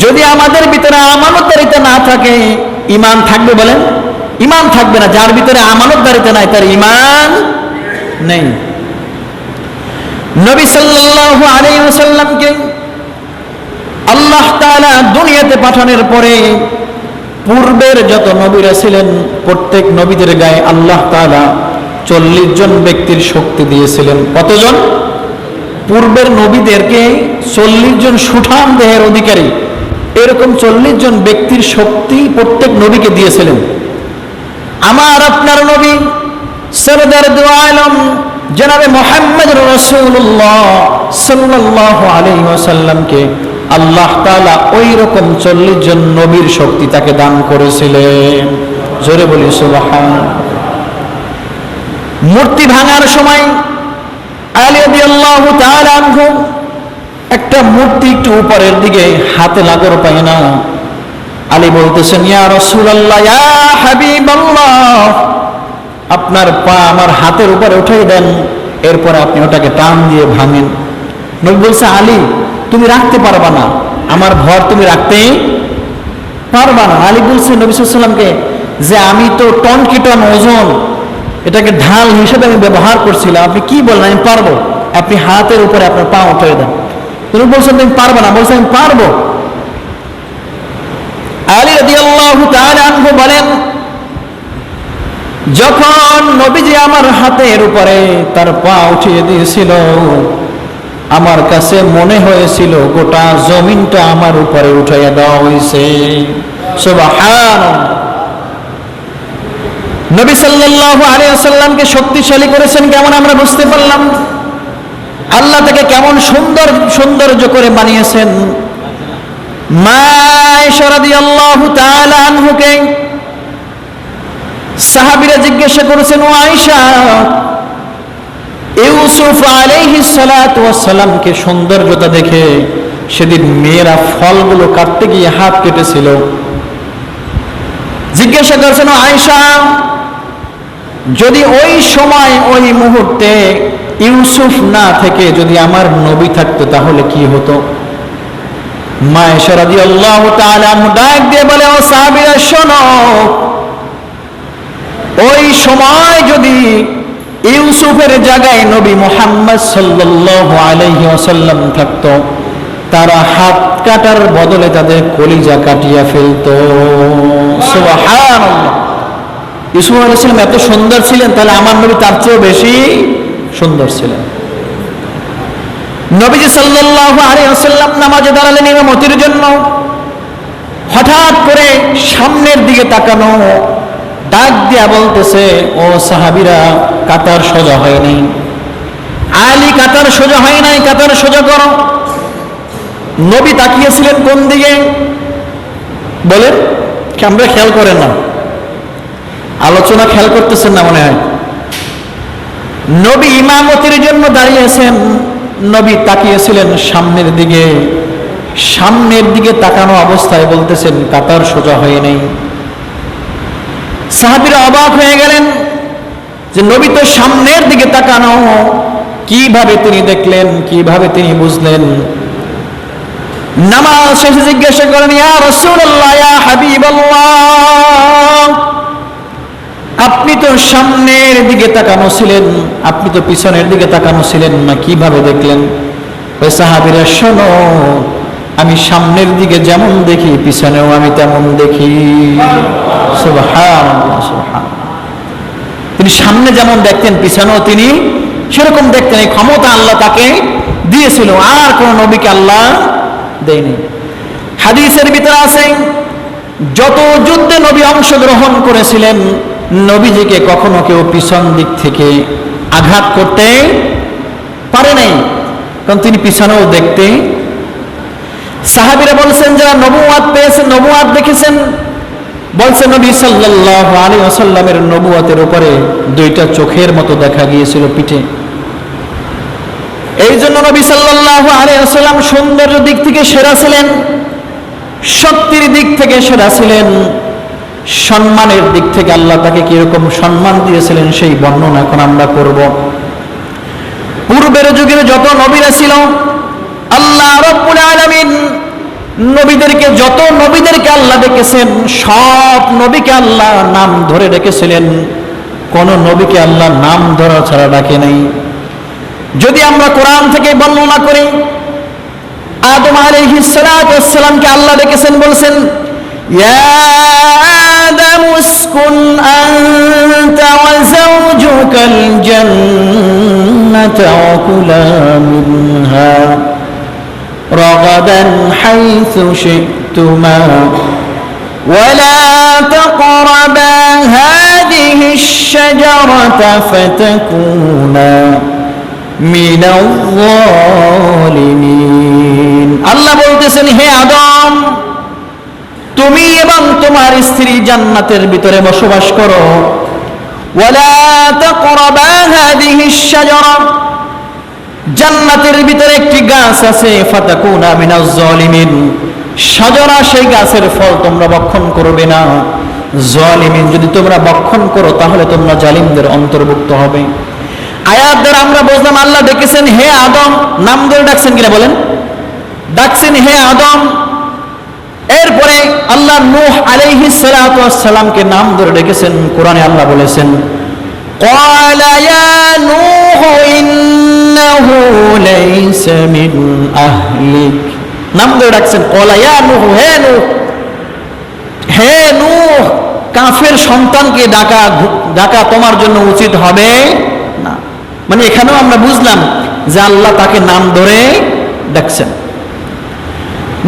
যদি আমাদের ভিতরে আমানতদারিতা না থাকে, ঈমান থাকবে বলেন? ঈমান থাকবে না। যার ভিতরে আমানতদারিতা নাই, তার ঈমান নেই। নবী সাল্লাল্লাহু আলাইহি ওয়াসাল্লামকে আল্লাহ তাআলা দুনিয়াতে পাঠানোর পরে পূর্বের যত নবীরা ছিলেন, প্রত্যেক নবীদের গায়ে আল্লাহ তাআলা 40 জন ব্যক্তির শক্তি দিয়েছিলেন। কতজন? পূর্বের নবীদেরকে 40 জন সুঠাম দেহের অধিকারী, এরকম 40 জন ব্যক্তির শক্তি প্রত্যেক নবীকে দিয়েছিলেন। আমার আপনার নবী সরদার দু আলম জনাবে মুহাম্মদ রাসূলুল্লাহ সাল্লাল্লাহু আলাইহি ওয়াসাল্লামকে আল্লাহ তাআলা ওই রকম 40 জন নবীর শক্তি তাকে দান করেছিলেন। জোরে বলি সুবহানাল্লাহ। মূর্তি ভাঙার সময় আলী রাদিয়াল্লাহু তাআলা আনহু একটা মূর্তি একটু উপরের দিকে হাতে লাগর পায় না। আলী বলতেছেন, ইয়া রাসূলুল্লাহ, ইয়া হাবিবাল্লাহ, আপনার পা আমার হাতের উপরে উঠাই দেন, এরপর আপনি ওটাকে টান দিয়ে ভাঙেন। নবী বলছে, আলী তুমি রাখতে পারবা না, আমার ঘর তুমি রাখতে পারবা না। আলী বলছে নবী সাল্লাল্লাহু আলাইহি ওয়াসাল্লামকে যে আমি তো টন কি টন ওজন, এটাকে ঢাল হিসেবে আমি ব্যবহার করছিলাম, আপনি কি বলেন আমি পারবো, আপনি হাতের উপরে আপনার পা উঠিয়ে দেন। তুমি বলছেন তুমি পারবে না, বলছেন আমি পারবো। আলী রাদিয়াল্লাহু তাআলা আনহু বলেন, যখন নবীজি আমার হাতের উপরে তার পা উঠিয়ে দিয়েছিল, আমার কাছে মনে হয়েছিল গোটা জমিনটা আমার উপরে উঠাইয়া দেওয়া হয়েছে। সুবহানাল্লাহ। নবী সাল্লাল্লাহু আলাইহি ওয়াসাল্লামকে শক্তিশালী করেছেন কেমন আমরা বুঝতে পারলাম। আল্লাহ তাকে কেমন সৌন্দর্য করে বানিয়েছেন। মা আয়েশা রাদিয়াল্লাহু তাআলা আনহুকে সাহাবীরা জিজ্ঞাসা করেছেন, ও আয়েশা, ইউসুফ আলাইহিস সালাতু ওয়াস সালামকে সৌন্দর্যতা দেখে সেদিন মেয়েরা ফলগুলো কাটতে গিয়ে হাত কেটেছিল। জিজ্ঞাসা করেছেন, ও আয়েশা, যদি ওই সময় ওই মুহূর্তে ইউসুফ না থেকে যদি আমার নবী থাকতো তাহলে কি হতো? মা আয়েশা রাদিয়াল্লাহু তাআলা ডাক দিয়ে বলে, ও সাহাবীরা শোনো, ওই সময় যদি ইউসুফের জায়গায় নবী মুহাম্মদ সাল্লাল্লাহু আলাইহি ওয়াসাল্লাম থাকতো, তারা হাত কাটার বদলে তাদের কলিজা কাটিয়া ফেলতো। সুবহানাল্লাহ। ইউসুফ আলাইহিস সালাম এত সুন্দর ছিলেন, তাহলে আমার নবী তার চেয়েও বেশি সুন্দর ছিলেন। নবীজি সাল্লাল্লাহু আলাইহি ওয়াসাল্লাম নামাজে দাঁড়ালেন ইমামতির জন্য। হঠাৎ করে সামনের দিকে তাকানো, ডাক দিয়া বলতেছে, ও সাহাবীরা, কাতার সোজা হয় নাই। আলী, কাতার সোজা হয় নাই, কাতার সোজা করো। নবী তাকিয়েছিলেন কোন দিকে বলেন? আমরা খেয়াল করেন না, আলোচনা খেয়াল করতেছেন না মনে হয়। নবী ইমামতির জন্য দাঁড়িয়েছেন, নবী তাকিয়েছিলেন সামনের দিকে। সামনের দিকে তাকানো অবস্থায় বলতেছেন, কাতার সোজা হয় নাই। সাহাবীরা অবাক হয়ে গেলেন যে নবী তো সামনের দিকে তাকানো, কিভাবে তিনি দেখলেন, কিভাবে তিনি বুঝলেন? নামাজ শেষে জিজ্ঞাসা করেন, ইয়া রাসূলুল্লাহ, ইয়া হাবিবাল্লাহ, আপনি তো সামনের দিকে তাকানো ছিলেন, আপনি তো পিছনের দিকে তাকানো ছিলেন না, কিভাবে দেখলেন? ওই সাহাবীরা, শোনো, আমি সামনের দিকে যেমন দেখি পিছনেও আমি তেমন দেখি। সুবহানাল্লাহ, সুবহানাল্লাহ। তিনি সামনে যেমন দেখতেন পিছনেও তিনি সেরকম দেখতেন। এই ক্ষমতা আল্লাহ তাকে দিয়েছিল, আর কোন নবীকে আল্লাহ দেয়নি। হাদিসের ভিতরে আছে, যত যুদ্ধে নবী অংশগ্রহণ করেছিলেন, নবীজিকে কখনো কেউ পিছন দিক থেকে আঘাত করতে পারে নাই, কারণ তিনি পিছনেও দেখতে। সাহাবীরা বলছেন, যারা নবুয়ত পেয়েছেন, নবুয়ত দেখেছেন, বলছে নবী সাল্লাল্লাহু আলাইহি ওয়াসাল্লামের নবুয়তের উপরে দুইটা চোখের মতো দেখা গিয়েছিল পিঠে। এই জন্য নবী সাল্লাল্লাহু আলাইহি ওয়াসাল্লাম সৌন্দর্য দিক থেকে সেরা ছিলেন, শক্তির দিক থেকে সেরা ছিলেন, সম্মানের দিক থেকে আল্লাহ তাকে কিরকম সম্মান দিয়েছিলেন সেই বর্ণনা এখন আমরা করব। পূর্বের যুগের যত নবীরা ছিল, আল্লাহ রাব্বুল আলামিন যত নবীদেরকে আল্লাহ ডেকেছেন, সব নবীকে আল্লাহ নাম ধরে ডেকেছিলেন, কোন নবীকে আল্লাহ নাম ধরা ছাড়া ডাকে নাই। যদি আমরা কোরআন থেকে বর্ণনা করি, আদম আলাইহিস সালাতু ওয়াস সালামকে আল্লাহ ডেকেছেন, বলছেন, ইয়া আদম উসকুন আনতা ওয়া যাওজুকাল জান্নাতা ওয়া কুলা মিনহা رغدا حيث شئتما ولا تقربا هذه الشجرة فتكونا من الظالمين। আল্লাহ বলতেছেন, হে আদম, তুমি এবং তোমার স্ত্রী জান্নাতের ভিতরে বসবাস করো। ولا تقربا هذه الشجرة, জান্নাতের ভিতরে একটি গাছ আছে, ফাতাকুনা মিনাজ জালিমিন, শাজারা, সেই গাছের ফল তোমরা ভক্ষণ করবে না। জালিমিন, যদি তোমরা ভক্ষণ করো তাহলে তোমরা জালিমদের অন্তর্ভুক্ত হবে। আয়াত দ্বারা আমরা বুঝলাম আল্লাহ ডেকেছেন হে আদম, নাম ধরে ডাকছেন কিনা বলেন? ডাকছেন হে আদম। এরপরে আল্লাহ নূহ আলাইহিস সালাতু ওয়াস সালামকে নাম ধরে ডেকেছেন। কোরআনে আল্লাহ বলেছেন ক্বালা ইয়া নূহ ইন্নাহু লাইসা মিন আহলিক, নাম ধরে ডাকছেন। ক্বালা ইয়া নূহ, হে নূহ, হে নূহ, কাফের সন্তানকে ডাকা তোমার জন্য উচিত হবে না। মানে এখানেও আমরা বুঝলাম যে আল্লাহ তাকে নাম ধরে ডাকছেন।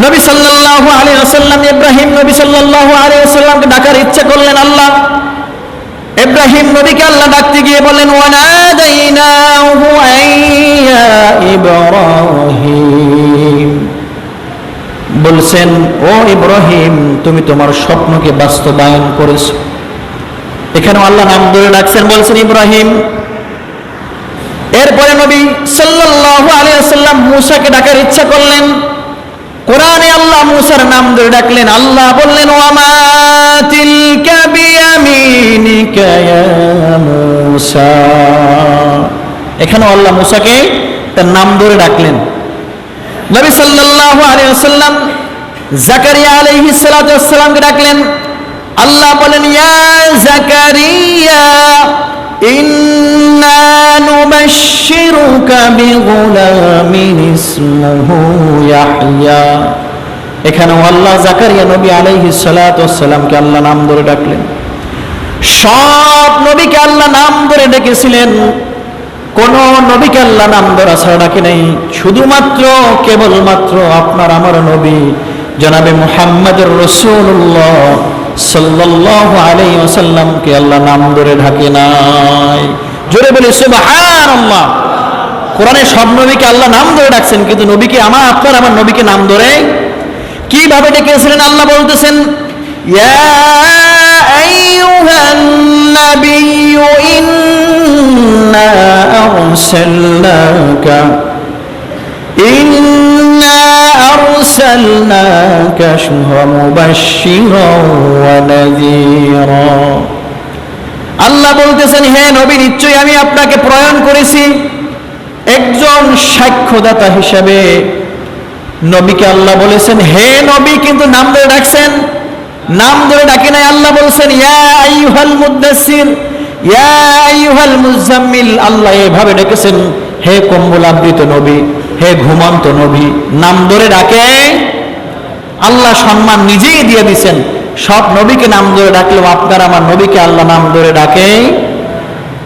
নবী সাল্লাল্লাহু আলাইহি ওয়াসাল্লাম ইব্রাহিম নবী সাল্লাল্লাহু আলাইহি ওয়াসাল্লামকে ডাকার ইচ্ছা করলেন আল্লাহ। ইব্রাহিম নবীকে আল্লাহ ডাকতে গিয়ে বললেন ওয়ানাদাইনাহু আইয়া ইব্রাহিম, বলছেন ও ইব্রাহিম তুমি তোমার স্বপ্নকে বাস্তবায়ন করেছো। এখানে আল্লাহ নাম ধরে ডাকছেন, বলছেন ইব্রাহিম। এরপরে নবী সাল্লাল্লাহু আলাইহি ওয়াসাল্লাম মূসাকে ডাকার ইচ্ছা করলেন। কোরআনে আল্লাহ মূসার নাম ধরে ডাকলেন। আল্লাহ বললেন ওয়ামা তিলকা বিয়ামিনিকা ইয়া মূসা, এখানে আল্লাহ মূসাকে তার নাম ধরে ডাকলেন। নবী সাল্লাল্লাহু আলাইহি ওয়াসাল্লাম জাকারিয়া আলাইহিস সালাতু ওয়াস সালামকে ডাকলেন। আল্লাহ বলেন ইয়া জাকারিয়া ইন্না নুবাশশিরুকা বিগুলামিন ইসমুহু ইয়াহইয়া, এখানেও আল্লাহ জাকারিয়া নবী আলাইহিস সালাতু ওয়াস সালামকে আল্লাহ নাম ধরে ডাকলেন। সব নবীকে আল্লাহ নাম ধরে ডেকেছিলেন, কোন নবীকে আল্লাহ নাম ধরা ছাড়া ডাকে নাই। শুধুমাত্র কেবলমাত্র আপনার আমার নবী জনাবে মুহাম্মদুর রাসূলুল্লাহ সাল্লাল্লাহু আলাইহি ওয়াসাল্লামকে আল্লাহ নাম ধরে ডাকে নাই। জোরে বলি সুবহানাল্লাহ। কোরআনে সব নবীকে আল্লাহ নাম ধরে ডাকছেন, কিন্তু নবীকে আপনার আমার নবীকে নাম ধরে কিভাবে ডেকেছিলেন আল্লাহ বলতেছেন ইয়া আইয়ুহান নাবিয়্যু ইন্না আরসালনাকা মুবাশশিরাও ওয়া নাযীরা। আল্লাহ বলতেছেন হে নবী নিশ্চয়ই আমি আপনাকে প্রেরণ করেছি একজন সাক্ষ্যদাতা হিসেবে। নবীকে আল্লাহ বলেছেন হে নবী, কিন্তু নাম ধরে ডাকছেন, নাম ধরে ডাকে নাই। আল্লাহ বলছেন ইয়া আইয়ুহাল মুদ্দাসসির ইয়া আইয়ুহাল মুজাম্মিল, আল্লাহ এভাবে ডেকেছেন হে কম্বল আবৃত নবী, হে ঘুমন্ত নবী। নাম ধরে ডাকে আল্লাহ সম্মান নিজেই দিয়ে দিয়েছেন। সব নবীকে নাম ধরে ডাকলেও আপনার আমার নবীকে আল্লাহ নাম ধরে ডাকে,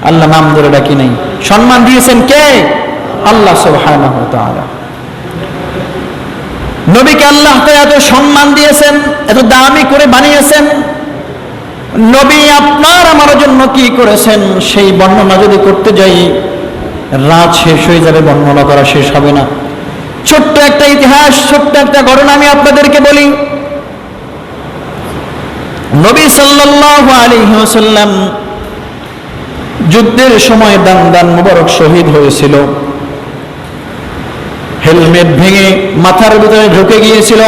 আল্লাহ নাম ধরে ডাকি নাই। সম্মান দিয়েছেন কে? আল্লাহ সুবহানাহু ওয়া তাআলা। নবীকে আল্লাহ এত সম্মান দিয়েছেন, এত দামি করে বানিয়েছেন। নবী আপনার আমার জন্য কি করেছেন সেই বর্ণনা যদি করতে যাই রাত শেষ হয়ে যাবে, বর্ণনা করা শেষ হবে না। ছোট্ট একটা ইতিহাস, ছোট্ট একটা ঘটনা আমি আপনাদেরকে বলি। নবী সাল্লাল্লাহু আলাইহি ওয়াসাল্লাম যুদ্ধের সময় দান মুবারক শহীদ হয়েছিল। হেলমেট ভেঙে মাথার ভিতরে ঢুকে গিয়েছিল।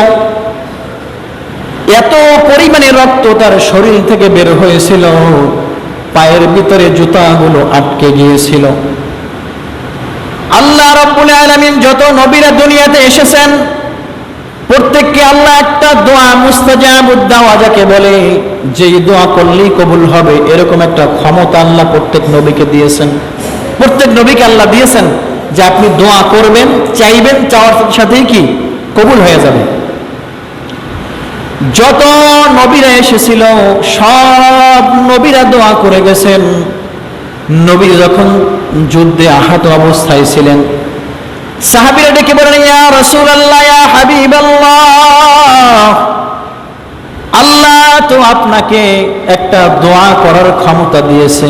এত পরিমাণে রক্ত তার শরীর থেকে বের হয়েছিল, পায়ের ভিতরে জুতাগুলো আটকে গিয়েছিল। আল্লাহ রাব্বুল আলামিন যত নবীরা দুনিয়াতে এসেছেন প্রত্যেককে আল্লাহ একটা দোয়া, মুস্তাজাবুদ দাওয়া যাকে বলে, যেই দোয়া করলেই কবুল হবে এরকম একটা ক্ষমতা আল্লাহ প্রত্যেক নবীকে দিয়েছেন। প্রত্যেক নবীকে আল্লাহ দিয়েছেন যে আপনি দোয়া করবেন, চাইবেন, চাওয়ার সাথেই কি কবুল হয়ে যাবে। যত নবীরা এসেছিল সব নবীরা দোয়া করে গেছেন। নবী যখন যুদ্ধে আহত অবস্থায় ছিলেন, সাহাবীরা ডেকে বলেন ইয়া রাসূলুল্লাহ, ইয়া হাবিবাল্লাহ, আল্লাহ তো আপনাকে একটা দোয়া করার ক্ষমতা দিয়েছে,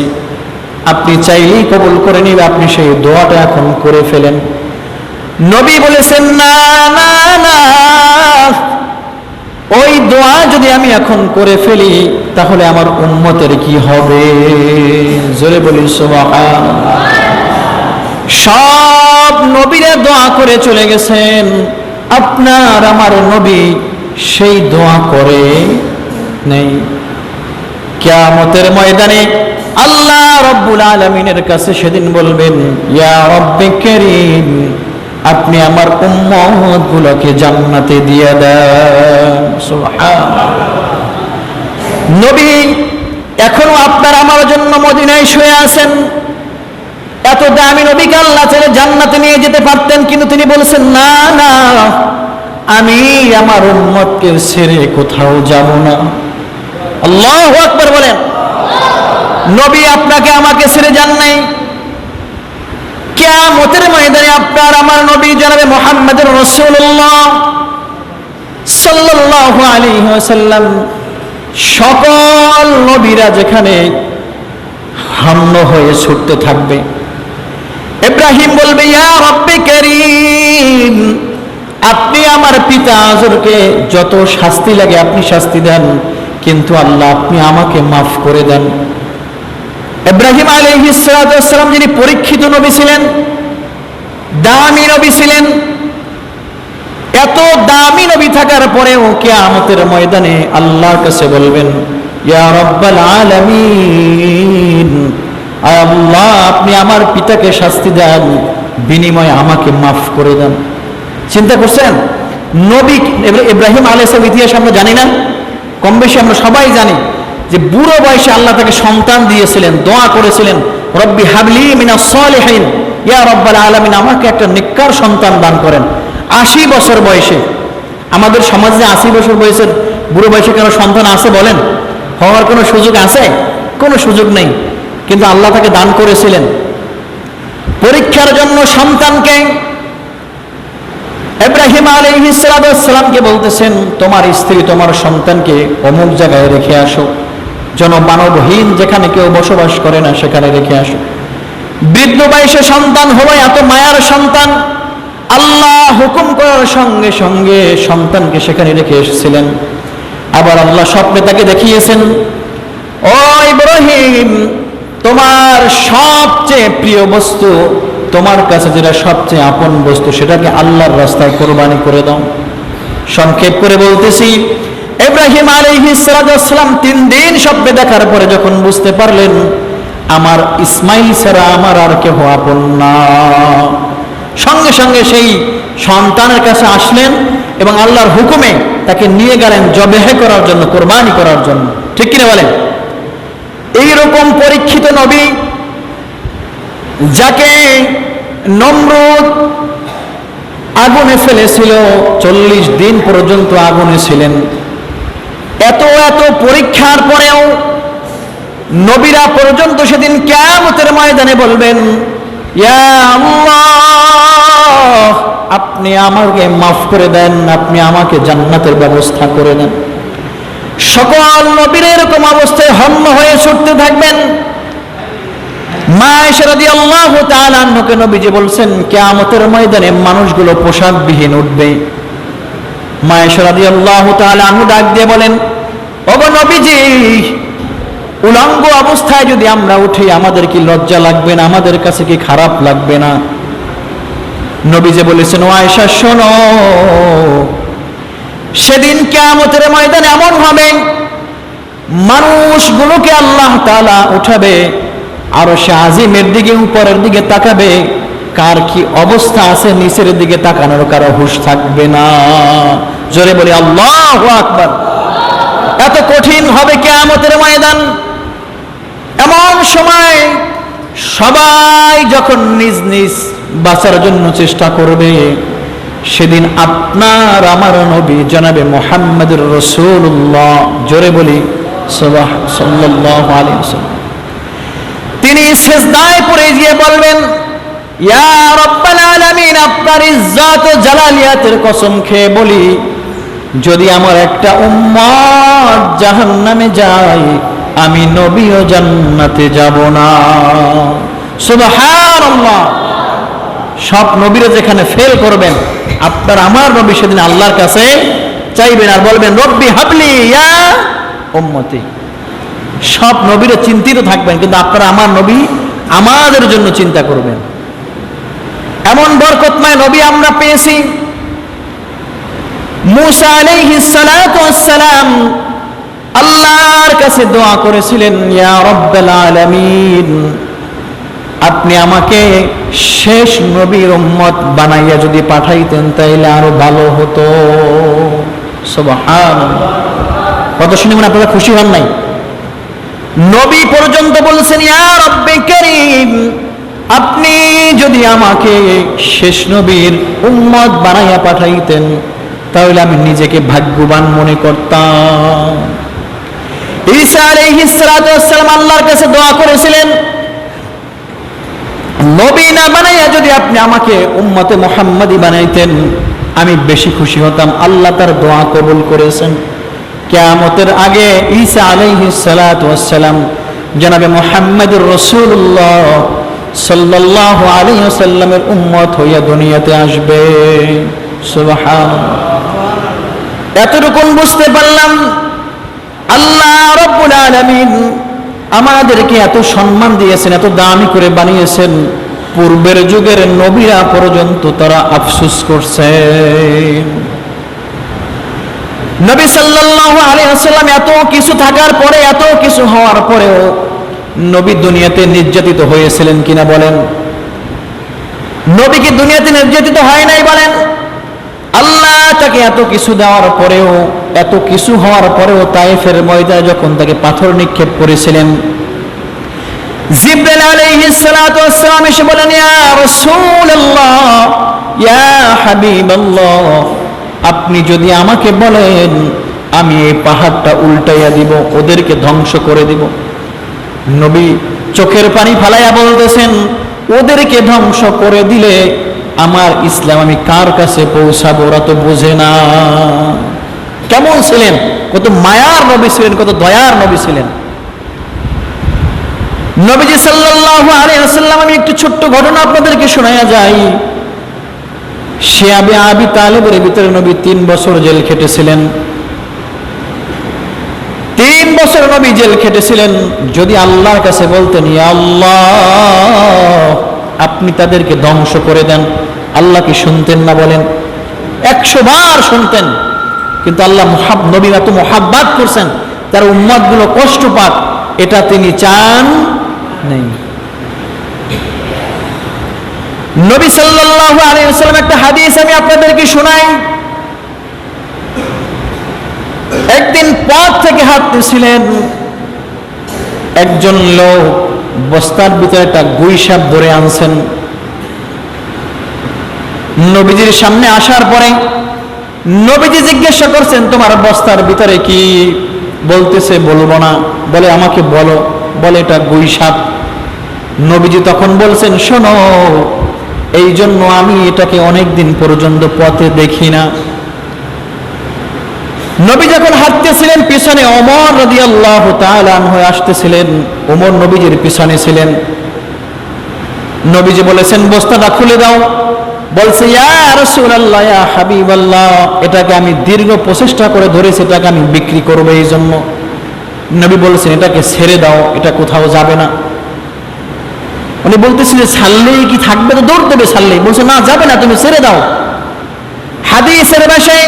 আপনি চাইলেই কবুল করে নিবে, আপনি সেই দোয়াটা এখন করে ফেলেন। নবী বলেছেন না না না, ওই দোয়া যদি আমি এখন করে ফেলি তাহলে আমার উম্মতের কি হবে? জোরে বলি সুবহানাল্লাহ। সব নবীরা দোয়া করে চলে গেছেন, আপনার আমার নবী সেই দোয়া করে নেই। কিয়ামতের ময়দানে আল্লাহ রব্বুল আলামিনের কাছে সেদিন বলবেন, ইয়া রব্বে কারীম, আপনি আমার উম্মত গুলোকে জান্নাতে দিয়ে দেন। সুবহানাল্লাহ। নবী এখনো আপনার আমার জন্য মদিনায় শুয়ে আছেন। এত দামি নবীকে আল্লাহ ছেড়ে জান্নাতে নিয়ে যেতে পারতেন, কিন্তু তিনি বলছেন না না, আমি আমার উম্মতকে ছেড়ে কোথাও যাব না। আল্লাহু আকবার বলেন। নবী আপনাকে আমাকে ছেড়ে যান নাই। কিয়ামতের ময়দানে আপনার আমার নবী জনাবে মুহাম্মদুর রাসূলুল্লাহ সাল্লাল্লাহু আলাইহি ওয়াসাল্লাম সকল নবীরা যেখানে হাম্ম হয়ে ছুটতে থাকবে, ইব্রাহিম বলবে, ইয়া রব্বে কারীম, আপনি আমার পিতা আজরকে যত শাস্তি লাগে আপনি শাস্তি দেন, কিন্তু আল্লাহ আপনি আমাকে মাফ করে দেন। ইব্রাহিম আলাইহিস সালাতু ওয়াস সালাম যিনি পরীক্ষিত নবী ছিলেন, দামি নবী ছিলেন, এত দামি নবী থাকার পরেও কিয়ামতের ময়দানে আল্লাহর কাছে বলবেন, ইয়া রাব্বাল আলামিন, আল্লাহ আপনি আমার পিতাকে শাস্তি দেন, বিনিময়ে আমাকে মাফ করে দেন। চিন্তা করছেন নবী ইব্রাহিম আলাইহিস সালাম ইতিহাস আমরা জানি না? কম বেশি আমরা সবাই জানি যে বুড়ো বয়সে আল্লাহ তাকে সন্তান দিয়েছিলেন, দোয়া করেছিলেন, রব্বি হাবলি মিনাস সালিহিন, ইয়া রাব্বাল আলামিন, আমাকে একটা নেককার সন্তান দান করেন। 80 বছর বয়সে, আমাদের সমাজে 80 বছর বয়সের বুড়ো বয়সে কারো সন্তান আছে বলেন? হওয়ার কোনো সুযোগ আছে? কোনো সুযোগ নেই, কিন্তু আল্লাহ তাকে দান করেছিলেন পরীক্ষার জন্য সন্তানকে। ইব্রাহিম আলাইহিস সালামকে বলতেছেন, তোমার স্ত্রী তোমার সন্তানকে অমুক জায়গায় রেখে আসো, জনমানবহীন যেখানে কেউ বসবাস করে না সেখানে রেখে আসো। বৃদ্ধ বয়সে সন্তান হলো, এত মায়ার সন্তান, আল্লাহ হুকুম করার সঙ্গে সঙ্গে সন্তানকে সেখানে রেখে এসেছিলেন। আবার আল্লাহ স্বপ্নে তাকে দেখিয়েছেন, ও ইব্রাহিম, তোমার সবচেয়ে প্রিয় বস্তু, তোমার কাছে যেটা সবচেয়ে আপন বস্তু, সেটাকে আল্লাহর রাস্তায় কোরবানি করে দাও। সংক্ষেপ করে বলতেছি, ইব্রাহিম আলাইহিস সালাম 3 দিন স্বপ্নে দেখার পরে যখন বুঝতে পারলেন আমার ইসমাইল ছাড়া আমার আর কেহ আপন না, সঙ্গে সঙ্গে সেই সন্তানের কাছে আসলেন এবং আল্লাহর হুকুমে তাকে নিয়ে গেলেন জবেহ করার জন্য, কোরবানি করার জন্য। ঠিক কিনা বলেন? এইরকম পরীক্ষিত নবী, যাকে নমরুদ আগুনে ফেলেছিল, 40 দিন পর্যন্ত আগুনে ছিলেন, এত এত পরীক্ষার পরেও নবীরা পর্যন্ত সেদিন কিয়ামতের ময়দানে বলবেন, ইয়া আল্লাহ, আপনি আমাকে মাফ করে দেন, আপনি আমাকে জান্নাতের ব্যবস্থা করে দেন। সকল নবীরা এরকম অবস্থায় হন্য হয়ে ছুটতে থাকবেন। মা আয়েশা রাদিয়াল্লাহু তাআলা আনহাকে নবীজি বলছেন, কিয়ামতের ময়দানে মানুষগুলো পোশাকবিহীন উঠবে। মা আয়েশা রাদিয়াল্লাহু তাআলা আনহা ডাক দিয়ে বলেন, ওগো নবীজি, উলঙ্গ অবস্থায় যদি আমরা উঠি আমাদের কি লজ্জা লাগবে না? আমাদের কাছে কি খারাপ লাগবে না? নবীজি বলেছেন, ও আয়েশা শোনো, সেদিন কিয়ামতের ময়দানে এমন হবে মানুষগুলোকে আল্লাহ তাআলা উঠাবে, আরশে আজিমের দিকে, উপরের দিকে তাকাবে, কার কি অবস্থা আছে নিচের দিকে তাকানোর কারো হুঁশ থাকবে না। জোরে বলি আল্লাহু আকবার। এত কঠিন হবে কিয়ামতের ময়দান। এমন সময় সবাই যখন নিজ নিজ বাঁচার জন্য চেষ্টা করবে, সেদিন আপনার আমার নবী জনাবে মুহাম্মদুর রাসূলুল্লাহ, জোরে বলি সাল্লাল্লাহু আলাইহি ওয়াসাল্লাম, তিনি সিজদায় পড়ে গিয়ে বলবেন, ইয়া রাব্বাল আলামিন, আপনার ইজ্জত ও জালালিয়াতের কসম খেয়ে বলি, যদি আমার একটা উম্মত জাহান্নামে যায়, আমি নবীও জান্নাতে যাব না। সুবহানাল্লাহ। সব নবীরা যেখানে ফেল করবেন, আপনার আমার নবী সেদিন আল্লাহর কাছে চাইবেন আর বলবেন, রব্বি হাবলি ইয়া উম্মতি। সব নবীরা চিন্তিত থাকবেন, কিন্তু আপনারা আমার নবী আমাদের জন্য চিন্তা করবেন। এমন বরকতময় নবী আমরা পেয়েছি। মুসা আলাইহিস সালাতু ওয়াস সালাম আল্লাহর কাছে দোয়া করেছিলেন, ইয়া রাব্বাল আলামিন, আপনি আমাকে শেষ নবীর উম্মত বানাইয়া যদি পাঠাইতেন তাইলে আরো ভালো হতো। সুবহানাল্লাহ। কত শুনে মনে আপনারা খুশি হন নাই? নবী পর্যন্ত বলছেন, ইয়া রাব্বে কারীম, আপনি যদি আমাকে শেষ নবীর উম্মত বানাইয়া পাঠাইতেন তাহলে আমি নিজেকে ভাগ্যবান মনে করতাম। ঈসা আলাইহিস সালাতু ওয়াস সালাম আল্লাহর কাছে দোয়া করেছিলেন, নবী না বানাইয়া যদি আপনি আমাকে উম্মতে মুহাম্মাদি বানাইতেন আমি বেশি খুশি হতাম। আল্লাহ তার দোয়া কবুল করেছেন। কিয়ামতের আগে ঈসা আলাইহিস সালাতু ওয়াস সালাম জনাবে মুহাম্মদুর রাসূলুল্লাহ সাল্লাল্লাহু আলাইহি ওয়াসাল্লামের উম্মত হইয়া দুনিয়াতে আসবে। সুবহানাল্লাহ। এতটুকু বুঝতে পারলাম আল্লাহ রাব্বুল আলামিন আমাদেরকে এত সম্মান দিয়েছেন, এত দামি করে বানিয়েছেন, পূর্বের যুগের নবীরা পর্যন্ত তারা আফসোস করছে। নবী সাল্লাল্লাহু আলাইহি ওয়াসাল্লাম এত কিছু থাকার পরে, এত কিছু হওয়ার পরেও নবী দুনিয়াতে নির্যাতিত হয়েছিলেন কিনা বলেন? নবী কি দুনিয়াতে নির্যাতিত হয় নাই বলেন? আল্লাহ তাকে এত কিছু দেওয়ার পরেও, এত কিছু হওয়ার পরেও তায়েফের ময়দানে যখন তাকে পাথর নিক্ষেপ করেছিলেন, জিবরাইল আলাইহিস সালাতু ওয়াস সালাম এসে বলেন, ইয়া রাসূলুল্লাহ, ইয়া হাবিবাল্লাহ, আপনি যদি আমাকে বলেন আমি এই পাহাড়টা উল্টাইয়া দিব, ওদেরকে ধ্বংস করে দিব। নবী চোখের পানি ফালাইয়া বলতেছেন, ওদেরকে ধ্বংস করে দিলে আমার ইসলাম আমি কার কাছে পৌঁছাবো? ওরা তো বোঝে না। কেমন ছিলেন? কত মায়ার নবী ছিলেন, কত দয়ার নবী ছিলেন নবীজি সাল্লাল্লাহু আলাইহি ওয়াসাল্লাম। আমি একটু ছোট্ট ঘটনা আপনাদেরকে শোনায়া যাই। শিয়াবে আবি তালেবের ভিতরে নবী 3 বছর জেল খেটেছিলেন। 3 বছর নবী জেল খেটেছিলেন। যদি আল্লাহর কাছে বলতেন, ইয়া আল্লাহ, আপনি তাদেরকে ধ্বংস করে দেন, আল্লাহ কি শুনতেন না বলেন? 100 বার শুনতেন। কিন্তু আল্লাহ নবীর এত মুহাব্বত করছেন, তার উম্মত গুলো কষ্ট পাক, এটা তিনি চান নাই। নবী সাল্লাল্লাহু আলাইহি ওয়াসাল্লাম একটা হাদিস আমি আপনাদেরকে শোনাই। একদিন পথ থেকে হাঁটতেছিলেন, একজন লোক বস্তার ভিতরে একটা গুইসাপ ধরে আনছেন। নবীজির সামনে আসার পরে নবীজি জিজ্ঞাসা করছেন, তোমার বস্তার ভিতরে কি? বলতেছে বলবো না। বলে আমাকে বলো। বলে এটা গুইসাপ। নবীজি তখন বলছেন, শোনো, এই জন্য আমি এটাকে অনেকদিন পর্যন্ত পথে দেখি না। নবী যখন হাঁটতেছিলেন, পিছনে ওমর রাদিয়াল্লাহু তাআলা আনহু আসতেছিলেন। ওমর নবীজির পিছনে ছিলেন। নবীজি বলেছেন, বস্তাটা খুলে দাও। বলছে, ইয়া রাসূলুল্লাহ, ইয়া হাবিবাল্লাহ, এটাকে আমি দীর্ঘ প্রচেষ্টা করে ধরেছি, এটাকে আমি বিক্রি করব এই জন্য। নবী বলেছেন, এটাকে ছেড়ে দাও, এটা কোথাও যাবে না। উনি বলতেছেন, ছাড়লেই কি থাকবে? তো দৌড় দেবে ছাড়লেই। বলছে, না, যাবে না, তুমি ছেড়ে দাও। হাদিসের ভাষায়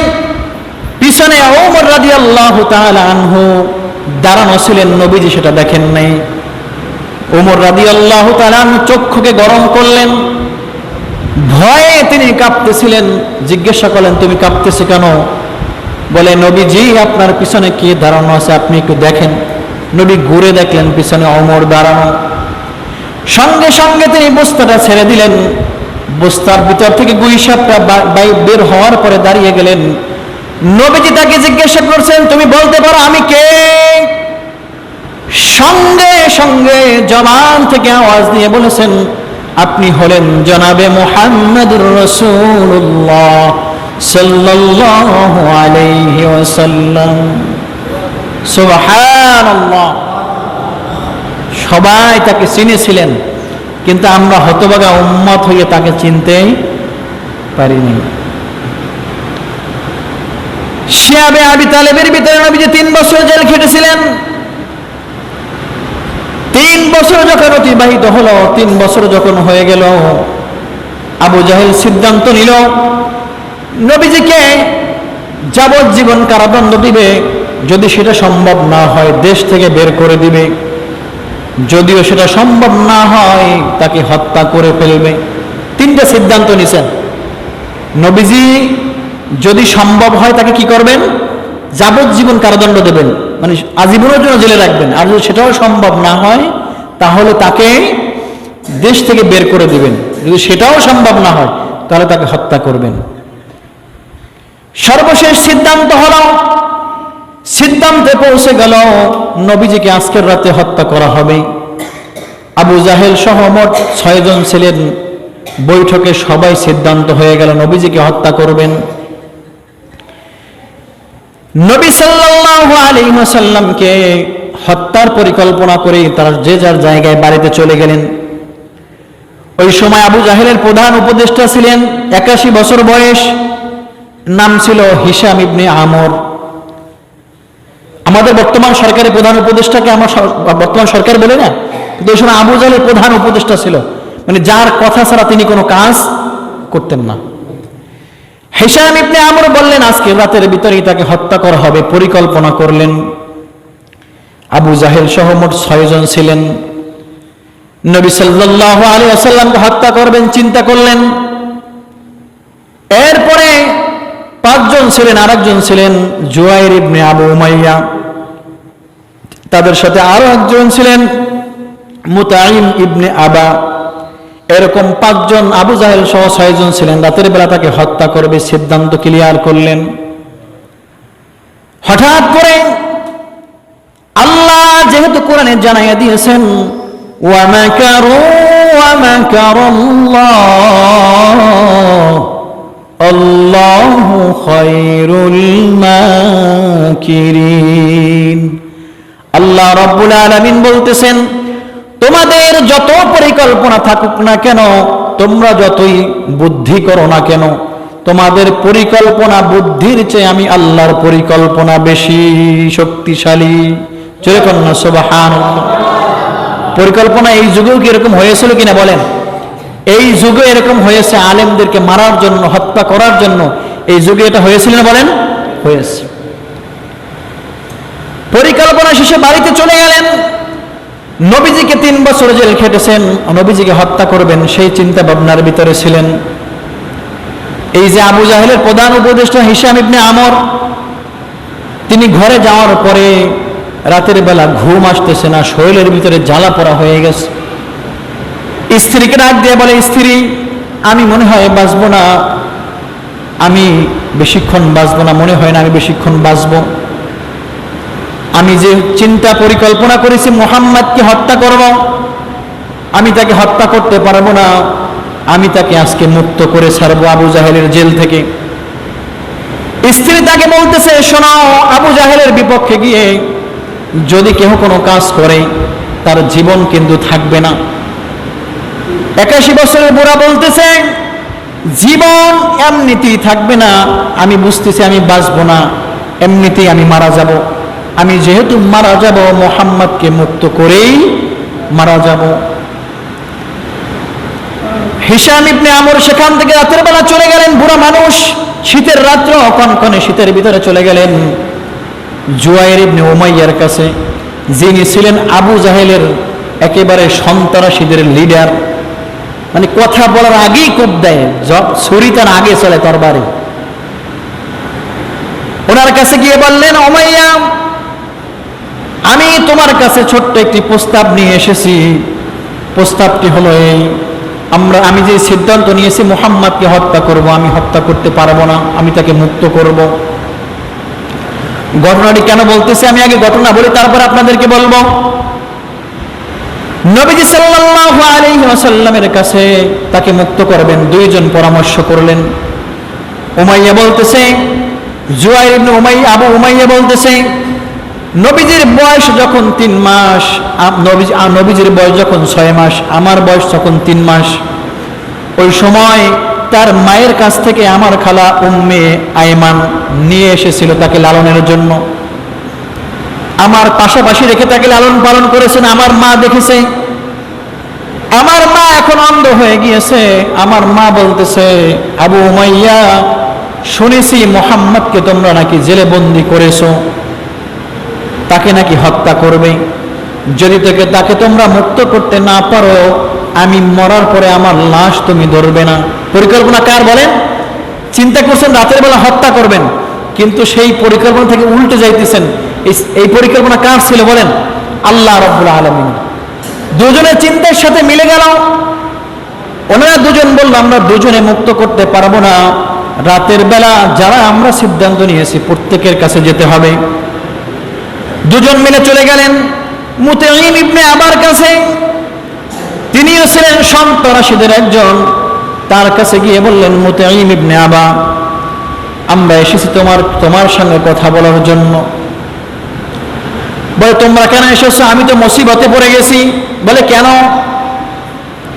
পিছনে ওমর রাদিয়াল্লাহু তাআলা আনহু দাঁড়ানো ছিলেন, নবীজি সেটা দেখেন নাই। ওমর রাদিয়াল্লাহু তাআলা আনহু চক্ষুকে গরম করলেন, ভয়ে তিনি কাঁপতেছিলেন। জিজ্ঞাসা করলেন, তুমি কাঁপতেছো কেন? বলে, নবীজি আপনার পিছনে কে দাঁড়ানো আছে আপনি একটু দেখেন। নবী ঘুরে দেখলেন পিছনে ওমর দাঁড়ানো। সঙ্গে সঙ্গে তিনি বস্তাটা ছেড়ে দিলেন। বস্তার ভিতর থেকে গুইসাপটা বের হওয়ার পরে দাঁড়িয়ে গেলেন। নবীজি তাকে জিজ্ঞাসা করছেন, তুমি বলতে পারো আমি কে? সঙ্গে সঙ্গে জবান থেকে আওয়াজ দিয়ে বলেছেন, আপনি হলেন জনাবে মুহাম্মদুর রাসূলুল্লাহ সাল্লাল্লাহু আলাইহি ওয়াসাল্লাম। সুবহানাল্লাহ। সবাই তাকে চিনেছিলেন, কিন্তু আমরা হতভাগা উম্মত হয়ে তাকে চিনতেই পারিনি। শিয়াবে আবি তালেবের ভিতরে নবীজি 3 বছর জেল খেটেছিলেন। 3 বছর যখন অতিবাহিত হলো, 3 বছর যখন হয়ে গেল, আবু জাহেল সিদ্ধান্ত নিল নবীজিকে যাবজ্জীবন কারাদণ্ড দিবে। যদি সেটা সম্ভব না হয় দেশ থেকে বের করে দিবে, যদিও সেটা সম্ভব না হয় তাকে হত্যা করে ফেলবে। তিনটা সিদ্ধান্ত নিছেন। নবীজি যদি সম্ভব হয় তাকে কি করবেন? যাবজ্জীবন কারাদণ্ড দেবেন, মানে আজীবনের জন্য জেলে রাখবেন। আর যদি সেটাও সম্ভব না হয় তাহলে তাকে দেশ থেকে বের করে দিবেন। যদি সেটাও সম্ভব না হয় তাহলে তাকে হত্যা করবেন। সর্বশেষ সিদ্ধান্ত হলো, সিদ্ধান্তে পৌঁছে গেল নবীজিকে আজকের রাতে হত্যা করা হবে। আবু জাহেল সহ মোট 6 জন ছিলেন। বৈঠকে সবাই সিদ্ধান্ত হয়ে গেল নবীজিকে হত্যা করবেন। নবী সাল্লাল্লাহু আলাইহি ওয়াসাল্লামকে হত্যার পরিকল্পনা করে তারা যে যার জায়গায় বাড়িতে চলে গেলেন। ওই সময় আবু জাহেলের প্রধান উপদেষ্টা ছিলেন, 81 বছর বয়স, নাম ছিল হিশাম ইবনে আমর। আমাদের বর্তমান সরকারের প্রধান উপদেষ্টাকে আমরা বর্তমান সরকার বলি না, কিন্তু ওই সময় আবু জাহেলের প্রধান উপদেষ্টা ছিল, মানে যার কথা ছাড়া তিনি কোনো কাজ করতেন না। হিশাম ইবনে আমর বললেন আজকে রাতের ভিতরেই তাকে হত্যা করা হবে, পরিকল্পনা করলেন। আবু জাহেল সহ মোট 6 জন ছিলেন। নবী সাল্লাল্লাহু আলাইহি ওয়াসাল্লামকে হত্যা করবেন চিন্তা করলেন। এরপরে 5 জন ছিলেন, আরেকজন ছিলেন জুয়াইর ইবনে আবু উমাইয়া, তাদের সাথে আরো একজন ছিলেন মুতাইম ইবনে আবা। এরকম 5 জন, আবু জাহেল সহ 6 জন ছিলেন। রাতের বেলা তাকে হত্যা করবে সিদ্ধান্ত ক্লিয়ার করলেন। হঠাৎ করে আল্লাহ যেহেতু কোরআনে জানাইয়া দিয়েছেন ওয়া মাকারু ওয়া মাকারাল্লাহ আল্লাহু খায়রুল মাকিরিন। আল্লাহ রাব্বুল আলামিন বলতেছেন তোমাদের যত পরিকল্পনা থাকুক না কেন, তোমরা যতই বুদ্ধি করো না কেন, তোমাদের পরিকল্পনা বুদ্ধির চেয়ে আমি আল্লাহর পরিকল্পনা বেশি শক্তিশালী। জোরে কন্যা সুবহানাল্লাহ। পরিকল্পনা এই যুগেও কি এরকম হয়েছিল কিনা বলেন? এই যুগে এরকম হয়েছে, আলেমদেরকে মারার জন্য, হত্যা করার জন্য এই যুগে এটা হয়েছিল না বলেন? হয়েছে। পরিকল্পনা শেষে বাড়িতে চলে গেলেন। নবীজিকে 3 বছর জেল খেটেছেন, নবীজিকে হত্যা করবেন সেই চিন্তা ভাবনার ভিতরে ছিলেন। এই যে আবু জাহেলের প্রধান উপদেষ্টা হিশাম ইবনে আমর, তিনি ঘরে যাওয়ার পরে রাতের বেলা ঘুম আসতেছে না, শরীরের ভিতরে জ্বালা পড়া হয়ে গেছে। স্ত্রীকে ডাক দিয়ে বলে, স্ত্রী আমি মনে হয় বাঁচবো না, আমি বেশিক্ষণ বাঁচবো না, মনে হয় না আমি বেশিক্ষণ বাঁচবো। আমি যে চিন্তা পরিকল্পনা করেছি মুহাম্মদকে হত্যা করব, আমি তাকে হত্যা করতে পারবো না, আমি তাকে আজকে মুক্ত করে ছাড়বো আবু জাহেলের জেল থেকে। স্ত্রী তাকে বলতেছে শোনো, আবু জাহেলের বিপক্ষে গিয়ে যদি কেহ কোনো কাজ করে তার জীবন কিন্তু থাকবে না। 81 বছরের বুড়া বলতেছে জীবন এমনিতেই থাকবে না, আমি বুঝতেছি আমি বাঁচবো না, এমনিতেই আমি মারা যাব। আমি যেহেতু মারা যাব মুহাম্মদকে মুক্ত করেই মারা যাব। হিশাম ইবনে আমর সেখান থেকে রাতের বেলা চলে গেলেন, বুড়া মানুষ, শীতের রাত্র, কনকনে শীতের ভিতরে চলে গেলেন জুয়াইর ইবনে উমাইয়ার কাছে, যিনি ছিলেন আবু জাহেলের একেবারে সন্ত্রাসীদের লিডার, মানে কথা বলার আগেই কোপ দেয়, ছুরি তার আগে চলে তরবারি। ওনার কাছে গিয়ে বললেন উমাইয়া, আমি তোমার কাছে ছোট্ট একটি প্রস্তাব নিয়ে এসেছি। প্রস্তাবটি হলো এই, আমি যে সিদ্ধান্ত নিয়েছি মুহাম্মদকে হত্যা করব, আমি হত্যা করতে পারবো না, আমি তাকে মুক্ত করব। ঘটনাটি কেন বলতেছি আমি আগে ঘটনা বলি, তারপর আপনাদেরকে বলবো। নবীজি সাল্লাল্লাহু আলাইহি ওয়াসাল্লামের কাছে তাকে মুক্ত করবেন 2 জন পরামর্শ করলেন। উমাইয়া বলতেছে, জুয়াইর ইবনে উমাইয়া, আবু উমাইয়া বলতেছে নবীজির বয়স যখন 3 মাস, নবীজির বয়স যখন 6 মাস, আমার বয়স যখন 3 মাস, ওই সময় তার মায়ের কাছ থেকে আমার খালা উম্মে আইমান নিয়ে এসেছিল তাকে লালনের জন্য। আমার পাশাপাশি রেখে তাকে লালন পালন করেছেন, আমার মা দেখেছে। আমার মা এখন অন্ধ হয়ে গিয়েছে। আমার মা বলতেছে, আবু উমাইয়া শুনেছি মুহাম্মদকে তোমরা নাকি জেলে বন্দি করেছো। তাকে নাকি হত্যা করবে। যদি তাকে তোমরা মুক্ত করতে না পারো, আমি মরার পরে আমার লাশ তুমি ধরবে না। পরিকল্পনা কার বলেন? চিন্তা করছেন রাতের বেলা হত্যা করবেন, কিন্তু সেই পরিকল্পনা থেকে উল্টে যাইতেছেন। এই পরিকল্পনা কার ছিল বলেন? আল্লাহ রাব্বুল আলামিন। দুজনের চিন্তার সাথে মিলে গেল। ওনারা দুজন বলল আমরা দুজনে মুক্ত করতে পারবো না, রাতের বেলা যারা আমরা সিদ্ধান্ত নিয়েছি প্রত্যেকের কাছে যেতে হবে। দুজন মিলে চলে গেলেন মুতাইম ইবনে আবার কাছে। তিনিও ছিলেন সন্ত্রাসীদের একজন। তার কাছে গিয়ে বললেন, মুতাইম ইবনে আবা, আমরা এসেছি তোমার সঙ্গে কথা বলার জন্য। বলে, তোমরা কেন এসেছো? আমি তো মুসিবতে পড়ে গেছি। বলে, কেন?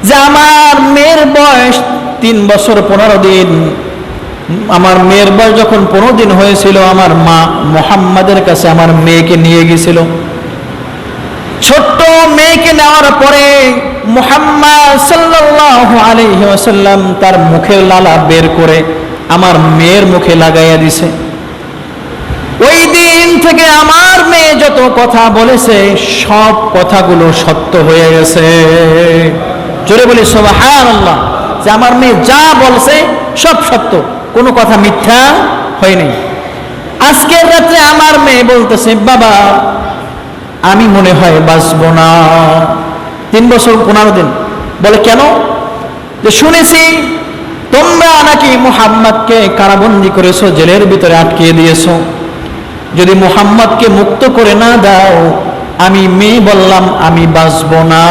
যে আমার মেয়ের বয়স 3 বছর 15 দিন। আমার মেয়ের বয়স যখন 15 দিন হয়েছিল, আমার মা মুহাম্মাদের কাছে আমার মেয়েকে নিয়ে গিয়েছিল। ছোট্ট মেয়েকে নেওয়ার পরে মুহাম্মদ সাল্লাল্লাহু আলাইহি ওয়াসাল্লাম তার মুখের লালা বের করে আমার মেয়ের মুখে লাগাইয়া দিছে। ওই দিন থেকে আমার মেয়ে যত কথা বলেছে সব কথাগুলো সত্য হয়ে গেছে। জোরে বলি সুবহানাল্লাহ। যে আমার মেয়ে যা বলছে সব সত্য, কোনো কথা মিথ্যা হয়নি। আজকের রাতে আমার মেয়ে বলতেছে, বাবা আমি মনে হয় বাঁচবো না। 3 বছর 15 দিন। বলে, কেন? যে শুনেছি তোমরা নাকি মুহাম্মদকে কারাবন্দী করেছো, জেলের ভিতরে আটকিয়ে দিয়েছো। যদি মুহাম্মদকে মুক্ত করে না দাও, আমি মেয়ে বললাম আমি বাঁচবো না।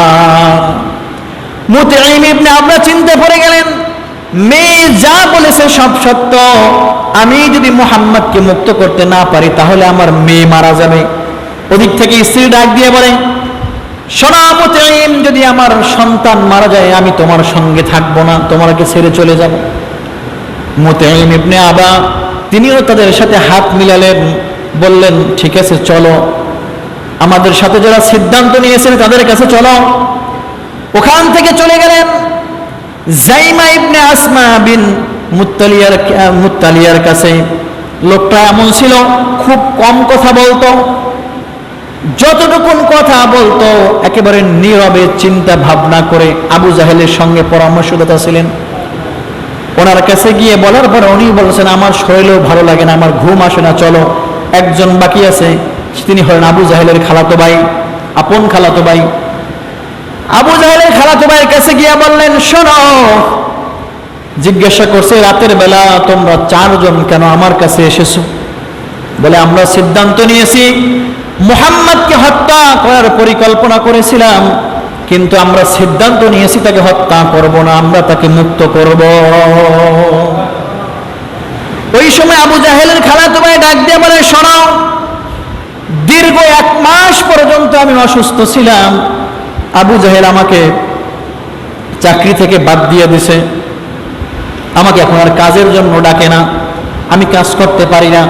মুতাইম ইবনে আবরা চিন্তা পড়ে গেলেন, মেয়ে যা বলেছে সব সত্য। আমি যদি মুহাম্মদকে মুক্ত করতে না পারি তাহলে আমার মেয়ে মারা যাবে। ওদিক থেকে স্ত্রী ডাক দিয়ে বলে, শোনো মুতাইম, যদি আমার সন্তান মারা যায় আমি তোমার সঙ্গে থাকবো না, তোমাকে ছেড়ে চলে যাব। মুতাইম ইবনে আবা তিনিও তাদের সাথে হাত মিলালেন, বললেন, ঠিক আছে চলো, আমাদের সাথে যারা সিদ্ধান্ত নিয়েছেন তাদের কাছে চলো। ওখান থেকে চলে গেলেন জাইমা ইবনে আসমা বিন মুত্তালিয়ার কাছে। লোকটা এমন ছিল, খুব কম কথা বলতো। যতটুকুন কথা বলতো একেবারে নীরবে চিন্তা ভাবনা করে। আবু জাহেলের সঙ্গে পরামর্শদাতা ছিলেন। ওনার কাছে গিয়ে বলার পর উনি বলছেন, আমার শরীরেও ভালো লাগে না, আমার ঘুম আসে না, চলো। একজন বাকি আছে, তিনি হলেন আবু জাহেলের খালাতো ভাই, আপন খালাতো ভাই। আবু জাহেলের খালাতো ভাইয়ের কাছে গিয়ে বললেন, শোনো, জিজ্ঞাসা করছে রাতের বেলা তোমরা 4 জন কেন আমার কাছে এসেছো? বলে, আমরা সিদ্ধান্ত নিয়েছি মুহাম্মদকে হত্যা করার পরিকল্পনা করেছিলাম, কিন্তু আমরা সিদ্ধান্ত নিয়েছি তাকে হত্যা করব না, আমরা তাকে মুক্ত করব। ওই সময় আবু জাহেলের খালাতো ভাই ডাক দিয়ে বলে, শোনো, দীর্ঘ 1 মাস পর্যন্ত আমি অসুস্থ ছিলাম। আবু জাহেল আমাকে চাকরি থেকে বাদ দিয়ে দিছে, আমাকে এখন আর কাজের জন্য ডাকে না, আমি কাজ করতে পারি না।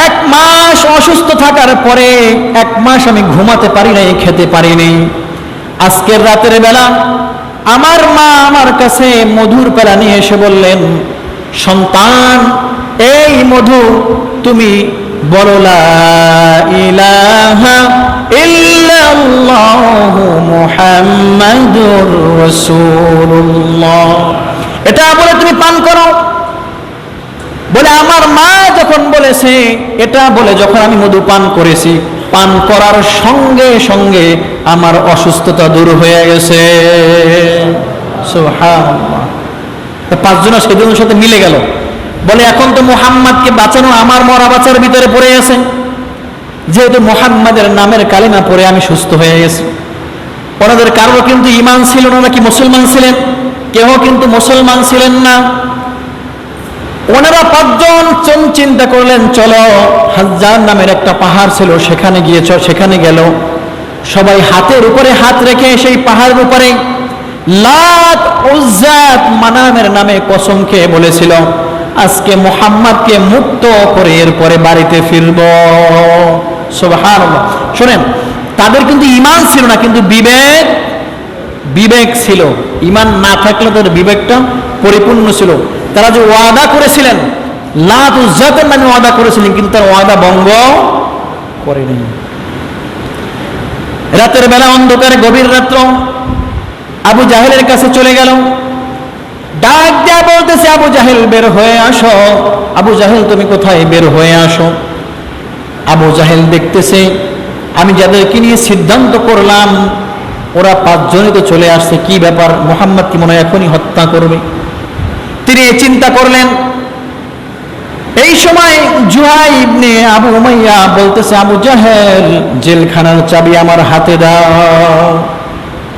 1 মাস অসুস্থ থাকার পরে 1 মাস আমি ঘুমাতে পারি নাই, খেতে পারি নাই। আজকের রাতের বেলা আমার মা আমার কাছে মধুর পেলা নিয়ে এসে বললেন, সন্তান, এই মধু তুমি বলো লা ইলাহা ইল্লাল্লাহু মুহাম্মাদুর রাসূলুল্লাহ, এটা বলে তুমি পান করো। বলে, আমার মা যখন বলেছে, এটা বলে যখন আমি মধু পান করেছি, পান করার সঙ্গে সঙ্গে আমার অসুস্থতা দূর হয়ে গেছে। সুবহানাল্লাহ। 5 জন সেদিনের সাথে মিলে গেল। বলে, এখন তো মুহাম্মদকে বাঁচানো আমার মরা বাঁচার ভিতরে পড়ে গেছে, যেহেতু মুহাম্মদের নামের কালিমা পড়ে আমি সুস্থ হয়ে গেছি। ওনাদের কারো কিন্তু ঈমান ছিল না, নাকি মুসলমান ছিলেন? কেউ কিন্তু মুসলমান ছিলেন না। ওনারা 5 জন চিন্তা করলেন, চলো, হাজ্জার নামের একটা পাহাড় ছিল, সেখানে সেখানে গেল। সবাই হাতের উপরে হাত রেখে সেই পাহাড়ের উপরে লাত, উজ্জা, মানামের নামে কসম খেয়ে বলেছিল, আজকে মুহাম্মদকে মুক্ত করে এরপরে বাড়িতে ফিরব। সুবহানাল্লাহ। শুনেন, তাদের কিন্তু ঈমান ছিল না, কিন্তু বিবেক ছিল। ঈমান না থাকলে তাদের বিবেকটা পরিপূর্ণ ছিল। তারা যে ওয়াদা করেছিলেন, লাত উজ্জাতের নামে ওয়াদা করেছিলেন, কিন্তু তার ওয়াদা ভঙ্গ করেনি। রাতের বেলা অন্ধকারে গভীর রাত্র আবু জাহেলের কাছে চলে গেল, ডাক দেয়া বলতেছে, আবু জাহেল বের হয়ে আসো। আবু জাহেল তুমি কোথায়, বের হয়ে আসো। আবু জাহেল দেখতেছে আমি যাদেরকে নিয়ে সিদ্ধান্ত করলাম ওরা 5 জনই তো চলে আসছে, কি ব্যাপার, মুহাম্মদ কি মনে হয় এখনই হত্যা করবে। তিনি চিন্তা করলেন। এই সময় জুহাই ইবনে আবু উমাইয়া বলতেছে, আবু জাহেল জেলখানার চাবি আমার হাতে দাও।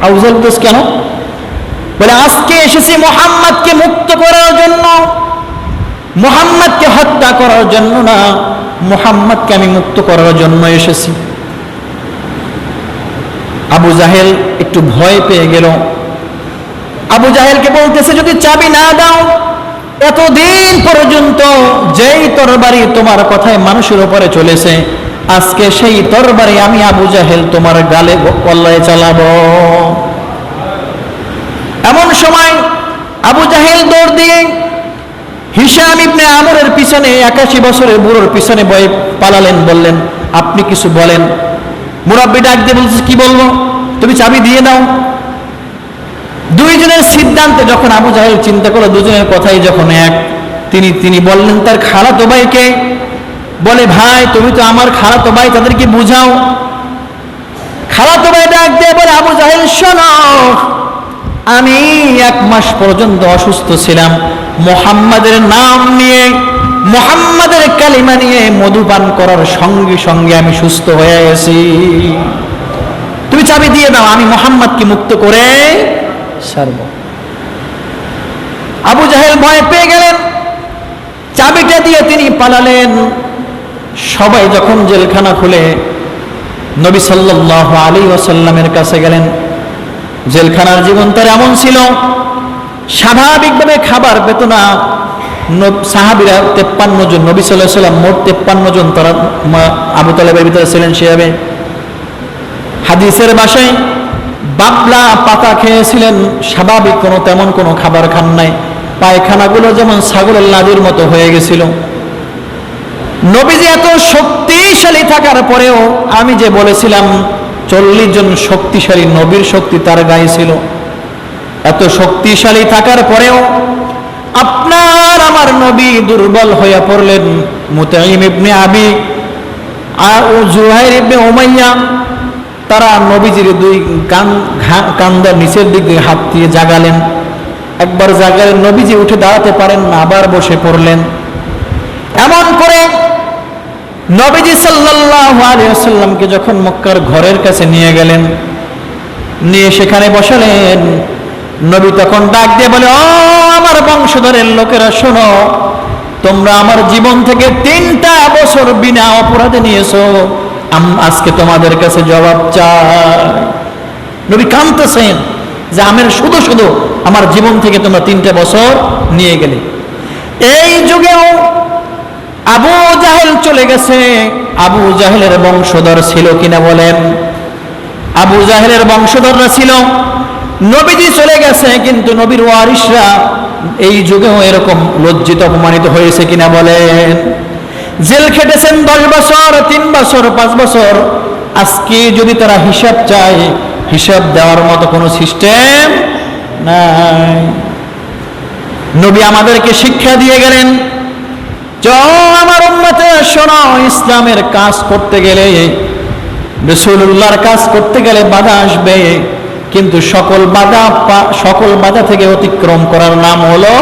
আবু জাহেল বলতেছে কেন? বলে আজকে এসেছি মুহাম্মদকে মুক্ত করার জন্য, মুহাম্মদকে হত্যা করার জন্য না, মুহাম্মদকে আমি মুক্ত করার জন্য এসেছি। আবু জাহেল একটু ভয় পেয়ে গেল। আবু জাহেলকে বলতেছে যদি চাবি না দাও, এতদিন পর্যন্ত যেই তরবারি তোমার কথায় মানুষের উপরে চলেছে, আজকে সেই তরবারি আমি আবু জাহেল তোমার গালে কল্লায় চালাবো। এমন সময় আবু জাহেল দৌড় দিয়ে হিশাম ইবনে আমরের পিছনে, 81 বছরের বুড়োর পিছনে বয়ে পালালেন। বললেন আপনি কিছু বলেন। মুরাব্বি ডাক দিয়ে বলছে কি বলবো, তুমি চাবি দিয়ে দাও। দুইজনের সিদ্ধান্তে যখন আবু জাহেল চিন্তা করলো দুজনের কথাই যখন এক, তিনি বললেন তার খালাতো ভাইকে, বলে ভাই তুমি তো আমার খালাতো ভাই, তাদেরকে বুঝাও। খালাতো ভাই ডাক দিয়ে বলে আবু জাহেল শোনো, আমি 1 মাস পর্যন্ত অসুস্থ ছিলাম, মুহাম্মাদের নাম নিয়ে, মুহাম্মাদের কালিমা নিয়ে মধুপান করার সঙ্গে সঙ্গে আমি সুস্থ হয়ে গেছি। তুমি চাবি দিয়ে দাও, আমি মুহাম্মাদকে মুক্ত করে ছাড়ব। আবু জাহেল ভয় পেয়ে গেলেন, চাবিটা দিয়ে তিনি পালালেন। সবাই যখন জেলখানা খুলে নবী সাল্লাল্লাহু আলাইহি ওয়াসাল্লামের কাছে গেলেন। জেলখানার জীবন তার এমন ছিল, স্বাভাবিকভাবে খাবার পেত না। সাহাবীরা 53 জন, নবী সাল্লাল্লাহু আলাইহি ওয়াসাল্লাম মোট 53 জন তারা আবু তালেবের ভিতরে ছিলেন। সেভাবে হাদিসের ভাষায় বাবলা পাতা খেয়েছিলেন, স্বাভাবিক তেমন কোনো খাবার খান নাই। পায়খানাগুলো যেমন ছাগলের লাদির মতো হয়ে গেছিল। নবীজি এত শক্তিশালী থাকার পরেও, আমি যে বলেছিলাম 40 জন শক্তিশালী নবীর শক্তি তার গায়ে ছিল, এত শক্তিশালী থাকার পরেও আপনার আমার নবী দুর্বল হয়ে পড়লেন। মুতাইম ইবনে আবি আর জুহাইর ইবনে উমাইয়া তারা নবীজির 2 কান্দার নিচের দিকে হাত দিয়ে জাগালেন। একবার জাগালেন, নবীজি উঠে দাঁড়াতে পারেন না, আবার বসে পড়লেন। এমন করে নবীজি সাল্লাল্লাহু আলাইহি ওয়াসাল্লামকে যখন মক্কার ঘরের কাছে নিয়ে গেলেন, নিয়ে সেখানে বসালেন, নবী তখন ডাক দিয়ে বলে, ও আমার বংশধরের লোকেরা শোনো, তোমরা আমার জীবন থেকে 3টা বছর বিনা অপরাধে নিয়েছো, আজকে তোমাদের কাছে জবাব চাই। নবী কাঁদতেছেন যে আমার শুধু শুধু আমার জীবন থেকে তোমরা 3টা বছর নিয়ে গেলে। এই যুগেও আবু জাহেল চলে গেছে, আবু জাহেলের বংশধর ছিল কিনা বলেন? আবু জাহেলের বংশধররা ছিল। নবীজি চলে গেছে, কিন্তু নবীর ওয়ারিসরা এই যুগেও এরকম লজ্জিত অপমানিত হয়েছে কিনা বলেন? জেল খেটেছেন 10 বছর, 3 বছর, 5 বছর। আজকে যদি তারা হিসাব চায়, হিসাব দেওয়ার মতো কোনো সিস্টেম নাই। নবী আমাদেরকে শিক্ষা দিয়ে গেলেন, আমার উম্মতে শোনো, ইসলামের কাজ করতে গেলে, রাসূলুল্লাহর কাজ করতে গেলে বাধা আসবে, কিন্তু সকল বাধা থেকে অতিক্রম করার নাম হলো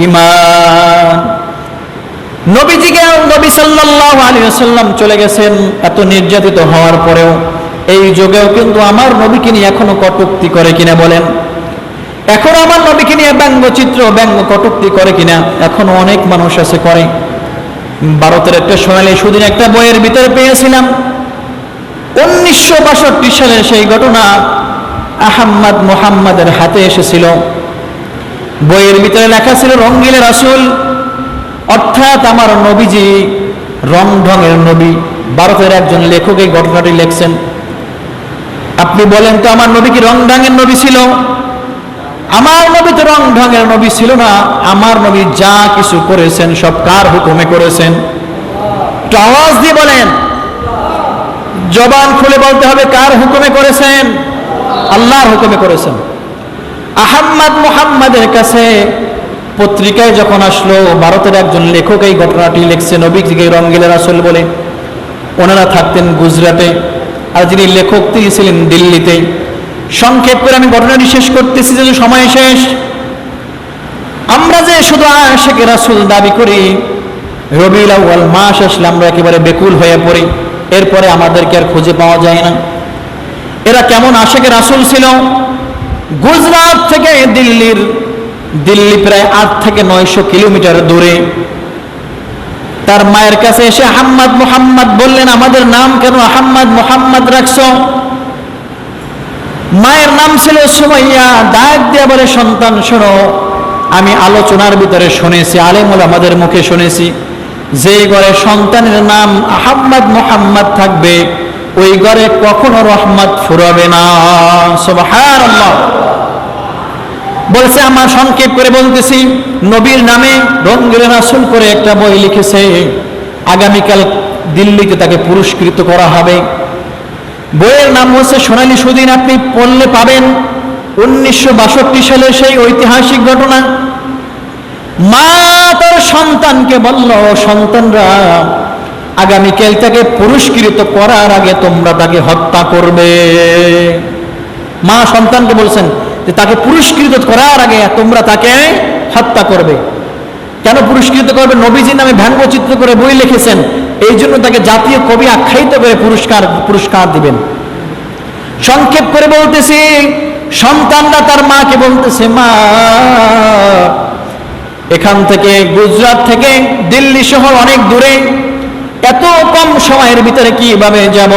ঈমান। নবীজিকে, নবী সাল্লাল্লাহু আলাইহি ওয়াসাল্লাম চলে গেছেন, এত নির্যাতিত হওয়ার পরেও এই যুগেও কিন্তু আমার নবীকে নিয়ে এখনো কটূক্তি করে কিনা বলেন? এখনো আমার নবীকে নিয়ে ব্যঙ্গচিত্র, ব্যঙ্গ কটূক্তি করে কিনা? এখনো অনেক মানুষ আছে, করে। ভারতের একটা সোনালী সুদিন একটা বইয়ের ভিতরে পেয়েছিলাম, 1962 সালের সেই ঘটনা আহমদ মুহাম্মাদের হাতে এসেছিল। বইয়ের ভিতরে লেখা ছিল রঙ্গিলে রাসূল, অর্থাৎ আমার নবীজি রং ঢঙের নবী। ভারতের একজন লেখক এই ঘটনাটি লিখছেন। আপনি বলেন তো, আমার নবী কি রং ঢঙের নবী ছিল? আমার নবী তো রং ঢঙের নবী ছিল না। আমার নবী যা কিছু করেছেন সব কার হুকুমে করেছেন? একটু আওয়াজ দিয়ে বলেন। জবান খুলে বলতে হবে কার হুকুমে করেছেন? আল্লাহর হুকুমে করেছেন। আহমদ মুহাম্মাদের কাছে পত্রিকায় যখন আসলো, ভারতের একজন লেখক এই ঘটনাটি লিখছে, নবীজিকে রঙ্গিলা রাসূল বলে। ওনারা থাকতেন গুজরাটে, আর যিনি লেখক তিনি ছিলেন দিল্লিতে। সংক্ষেপ করে আমি ঘটনাটি শেষ করতেছি, যে সময় শেষ। আমরা যে শুধু আশিকে রাসূল দাবি করি, রবিউল আউয়াল মাস আসলে আমরা একেবারে বেকুল হয়ে পড়ি, এরপরে আমাদেরকে আর খুঁজে পাওয়া যায় না। এরা কেমন আশিকে রাসূল ছিল? গুজরাট থেকে দিল্লি প্রায় 8 থেকে 900 কিলোমিটার দূরে। তার মায়ের কাছে এসে আহমদ মুহাম্মদ বললেন, আমাদের নাম কেন আহমদ মুহাম্মদ রাখছো? মায়ের নাম ছিল সুমাইয়া। ডাক দিয়ে বলে, সন্তান শোনো, আমি আলোচনার ভিতরে শুনেছি, আলেম ওলামাদের মুখে শুনেছি, যে ঘরে সন্তানের নাম আহমদ মুহাম্মদ থাকবে ওই ঘরে কখনো রহমত ফুরাবে না। সুবহানাল্লাহ। বলছে, আমার সংক্ষেপ করে বলতেছি, নবীর নামে রঙ্গিলা রাসূল করে একটা বই লিখেছে, আগামীকাল দিল্লিতে তাকে পুরস্কৃত করা হবে। বইয়ের নাম হচ্ছে সোনালী সুদিন। আপনি পড়লে পাবেন 1962 সালে সেই ঐতিহাসিক ঘটনা। মা তার সন্তানকে বলল, সন্তানরা, আগামীকাল তাকে পুরস্কৃত করার আগে তোমরা তাকে হত্যা করবে। মা সন্তানকে বলছেন যে তাকে পুরস্কৃত করার আগে তোমরা তাকে হত্যা করবে। কেন পুরস্কৃত করবে? নবীজির নামে ব্যঙ্গচিত্র করে বই লিখেছেন, এই জন্য তাকে জাতীয় কবি আখ্যায়িত করে পুরস্কার দিবেন। সংক্ষেপ করে বলতেছি, সন্তানরা তার মাকে বলতেছে, মা, এখান থেকে গুজরাট থেকে দিল্লি শহর অনেক দূরে, এত কম সময়ের ভিতরে কিভাবে যাব?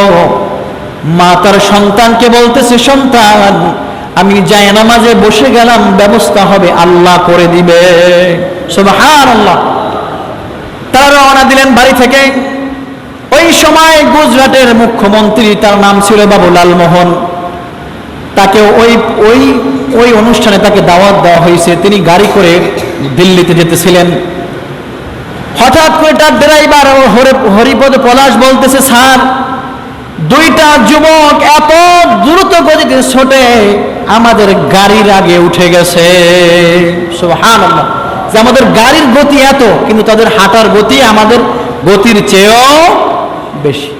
মা তার সন্তানকে বলতেছে, সন্তান, আমি জায়নামাজে বসে গেলাম, ব্যবস্থা হবে, আল্লাহ করে দিবে। সুবহানাল্লাহ। তারা রওনা দিলেন বাড়ি থেকে। ওই সময় গুজরাটের মুখ্যমন্ত্রী, তার নাম ছিল বাবুলাল মোহন, তাকে ওই অনুষ্ঠানে তাকে দাওয়াত দেওয়া হয়েছে। তিনি গাড়ি করে দিল্লিতে যেতেছিলেন। হঠাৎ করে তার ড্রাইভার হরিপদ পলাশ বলতেছে, স্যার, 2টা যুবক এত দ্রুত গতিতে ছোটে আমাদের গাড়ির আগে উঠে গেছে। সুবহানাল্লাহ। যে আমাদের গাড়ির গতি এত, কিন্তু তাদের হাঁটার গতি আমাদের গতির চেয়েও বেশি।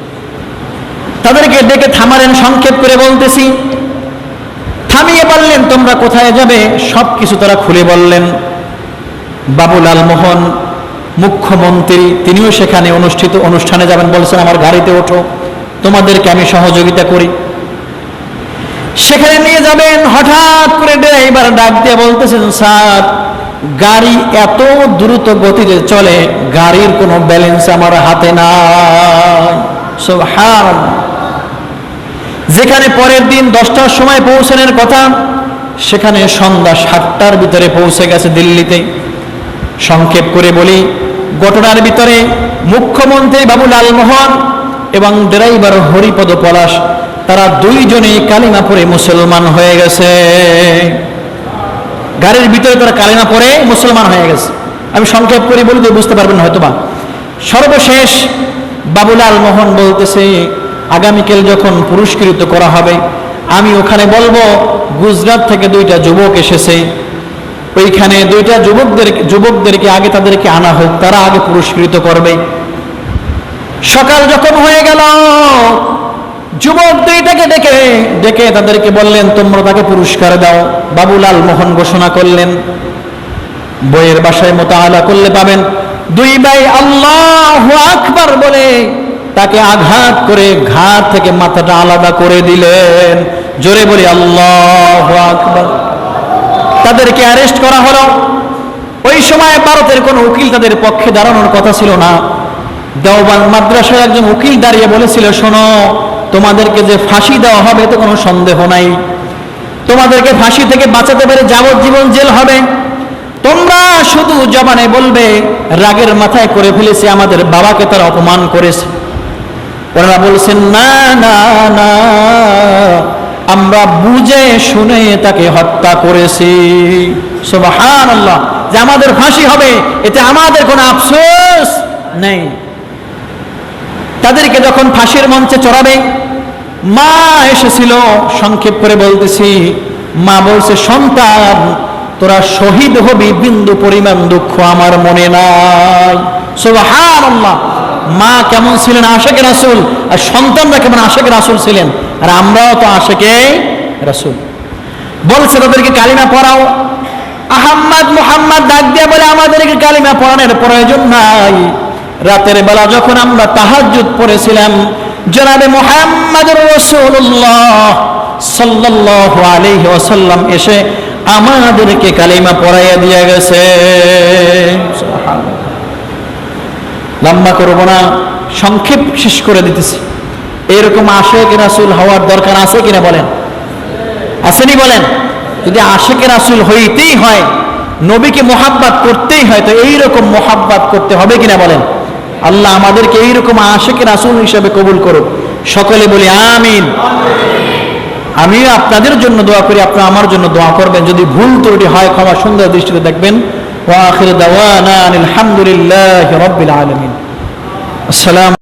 তাদেরকে ডেকে থামালেন। সংক্ষেপ করে বলতেছি, থামিয়ে বললেন, তোমরা কোথায় যাবে? সবকিছু তারা খুলে বললেন। বাবুলাল মোহন মুখ্যমন্ত্রী, তিনিও সেখানে অনুষ্ঠিত অনুষ্ঠানে যাবেন। বলছেন, আমার গাড়িতে ওঠো, তোমাদেরকে আমি সহযোগিতা করি। সেখানে নিয়ে যাবেন। হঠাৎ করে ড্রাইভার ডাক দিয়ে বলতেছেন, স্যার, গাড়ি এত দ্রুত গতিতে চলে, গাড়ির কোনো ব্যালেন্স আমার হাতে নাই। সুবহানাল্লাহ। যেখানে পরের দিন 10টার সময় পৌঁছানোর কথা, সেখানে সন্ধ্যা 7টার ভিতরে পৌঁছে গেছে দিল্লিতে। সংক্ষেপ করে বলি, ঘটনার ভিতরে মুখ্যমন্ত্রী বাবুলাল মোহন এবং ড্রাইভার হরিপদ পলাশ, তারা দুইজনেই কালিমা পড়ে মুসলমান হয়ে গেছে। গাড়ির ভিতরে তারা কালিমা পড়ে মুসলমান হয়ে গেছে। আমি সংক্ষেপ করে বলি, বুঝতে পারবেন হয়তোবা। সর্বশেষ বাবুলাল মোহন বলতেছে, আগামীকাল যখন পুরস্কৃত করা হবে, আমি ওখানে বলবো গুজরাট থেকে 2টা যুবক এসেছে, ওইখানে 2টা যুবকদেরকে আগে তাদেরকে আনা হোক, তারা আগে পুরস্কৃত করবে। সকাল যখন হয়ে গেল, যুবক 2টাকে ডেকে তাদেরকে বললেন, তোমরা তাকে পুরস্কার দাও। বাবুলাল মোহন ঘোষণা করলেন, বইয়ের ভাষায় মোতালা করলে পাবেন, 2 ভাই আল্লাহু আকবার বলে তাকে আঘাত করে ঘাড় থেকে মাথাটা আলাদা করে দিলেন। জোরে বলি আল্লাহু আকবার। তাদেরকে অ্যারেস্ট করা হলো। ওই সময় ভারতের কোনো উকিল তাদের পক্ষে দাঁড়ানোর কথা ছিল না। দেওবন্দ মাদ্রাসায় একজন উকিল দাঁড়িয়ে বলেছিল, শোনো, তোমাদেরকে যে ফাঁসি দেওয়া হবে এতে কোনো সন্দেহ নাই, তোমাদেরকে ফাঁসি থেকে বাঁচাতে পারে যাবজ্জীবন জেল হবে। তোমরা শুধু জবানে বলবে রাগের মাথায় করে ফেলেছে, আমাদের বাবাকে তারা অপমান করেছে। ওনারা বলছেন, না না না, আমরা বুঝে শুনে তাকে হত্যা করেছি। সুবহানাল্লাহ। যে আমাদের ফাঁসি হবে এতে আমাদের কোনো আফসোস নেই। তাদেরকে যখন ফাঁসির মঞ্চে চড়াবে, মা এসেছিল, সংক্ষেপ করে বলতেছি, মা বলছে, সন্তান তোরা শহীদ হবি, বিন্দু পরিমাণ দুঃখ আমার মনে নাই। সুবহানাল্লাহ। মা কেমন ছিলেন আশিকে রাসূল, আর সন্তানরা কেমন আশিকে রাসূল ছিলেন, আর আমরাও তো আশিকে রাসূল। বলছে তাদেরকে কালিমা পড়াও। আহমদ মুহাম্মদ ডাক দিয়ে বলে, আমাদেরকে কালিমা পড়ানোর প্রয়োজন নাই। রাতের বেলা যখন আমরা তাহাজ্জুদ পড়েছিলাম, জনাবে মুহাম্মদুর রাসূলুল্লাহ সাল্লাল্লাহু আলাইহি ওয়াসাল্লাম এসে আমাদেরকে কালিমা পড়াইয়া দিয়ে গেছে। সুবহানাল্লাহ। লম্বা করব না, সংক্ষেপ শেষ করে দিতেছি। এরকম আশিকে রাসূল হওয়ার দরকার আছে কিনা বলেন? আসেনি বলেন? যদি আশিকে রাসূল হইতেই হয়, নবীকে মোহাব্বত করতেই হয়, তো এইরকম মোহাব্বত করতে হবে কিনা বলেন? আল্লাহ আমাদেরকে এইরকম আশিকে রাসূল হিসেবে কবুল করুক। সকলে বলি আমিন। আমিও আপনাদের জন্য দোয়া করি, আপনারা আমার জন্য দোয়া করবেন। যদি ভুল ত্রুটি হয় ক্ষমা সুন্দর দৃষ্টিতে দেখবেন। ওয়া আখিরু দাওয়ানা আলহামদুলিল্লাহি রাব্বিল আলামিন। আসসালামু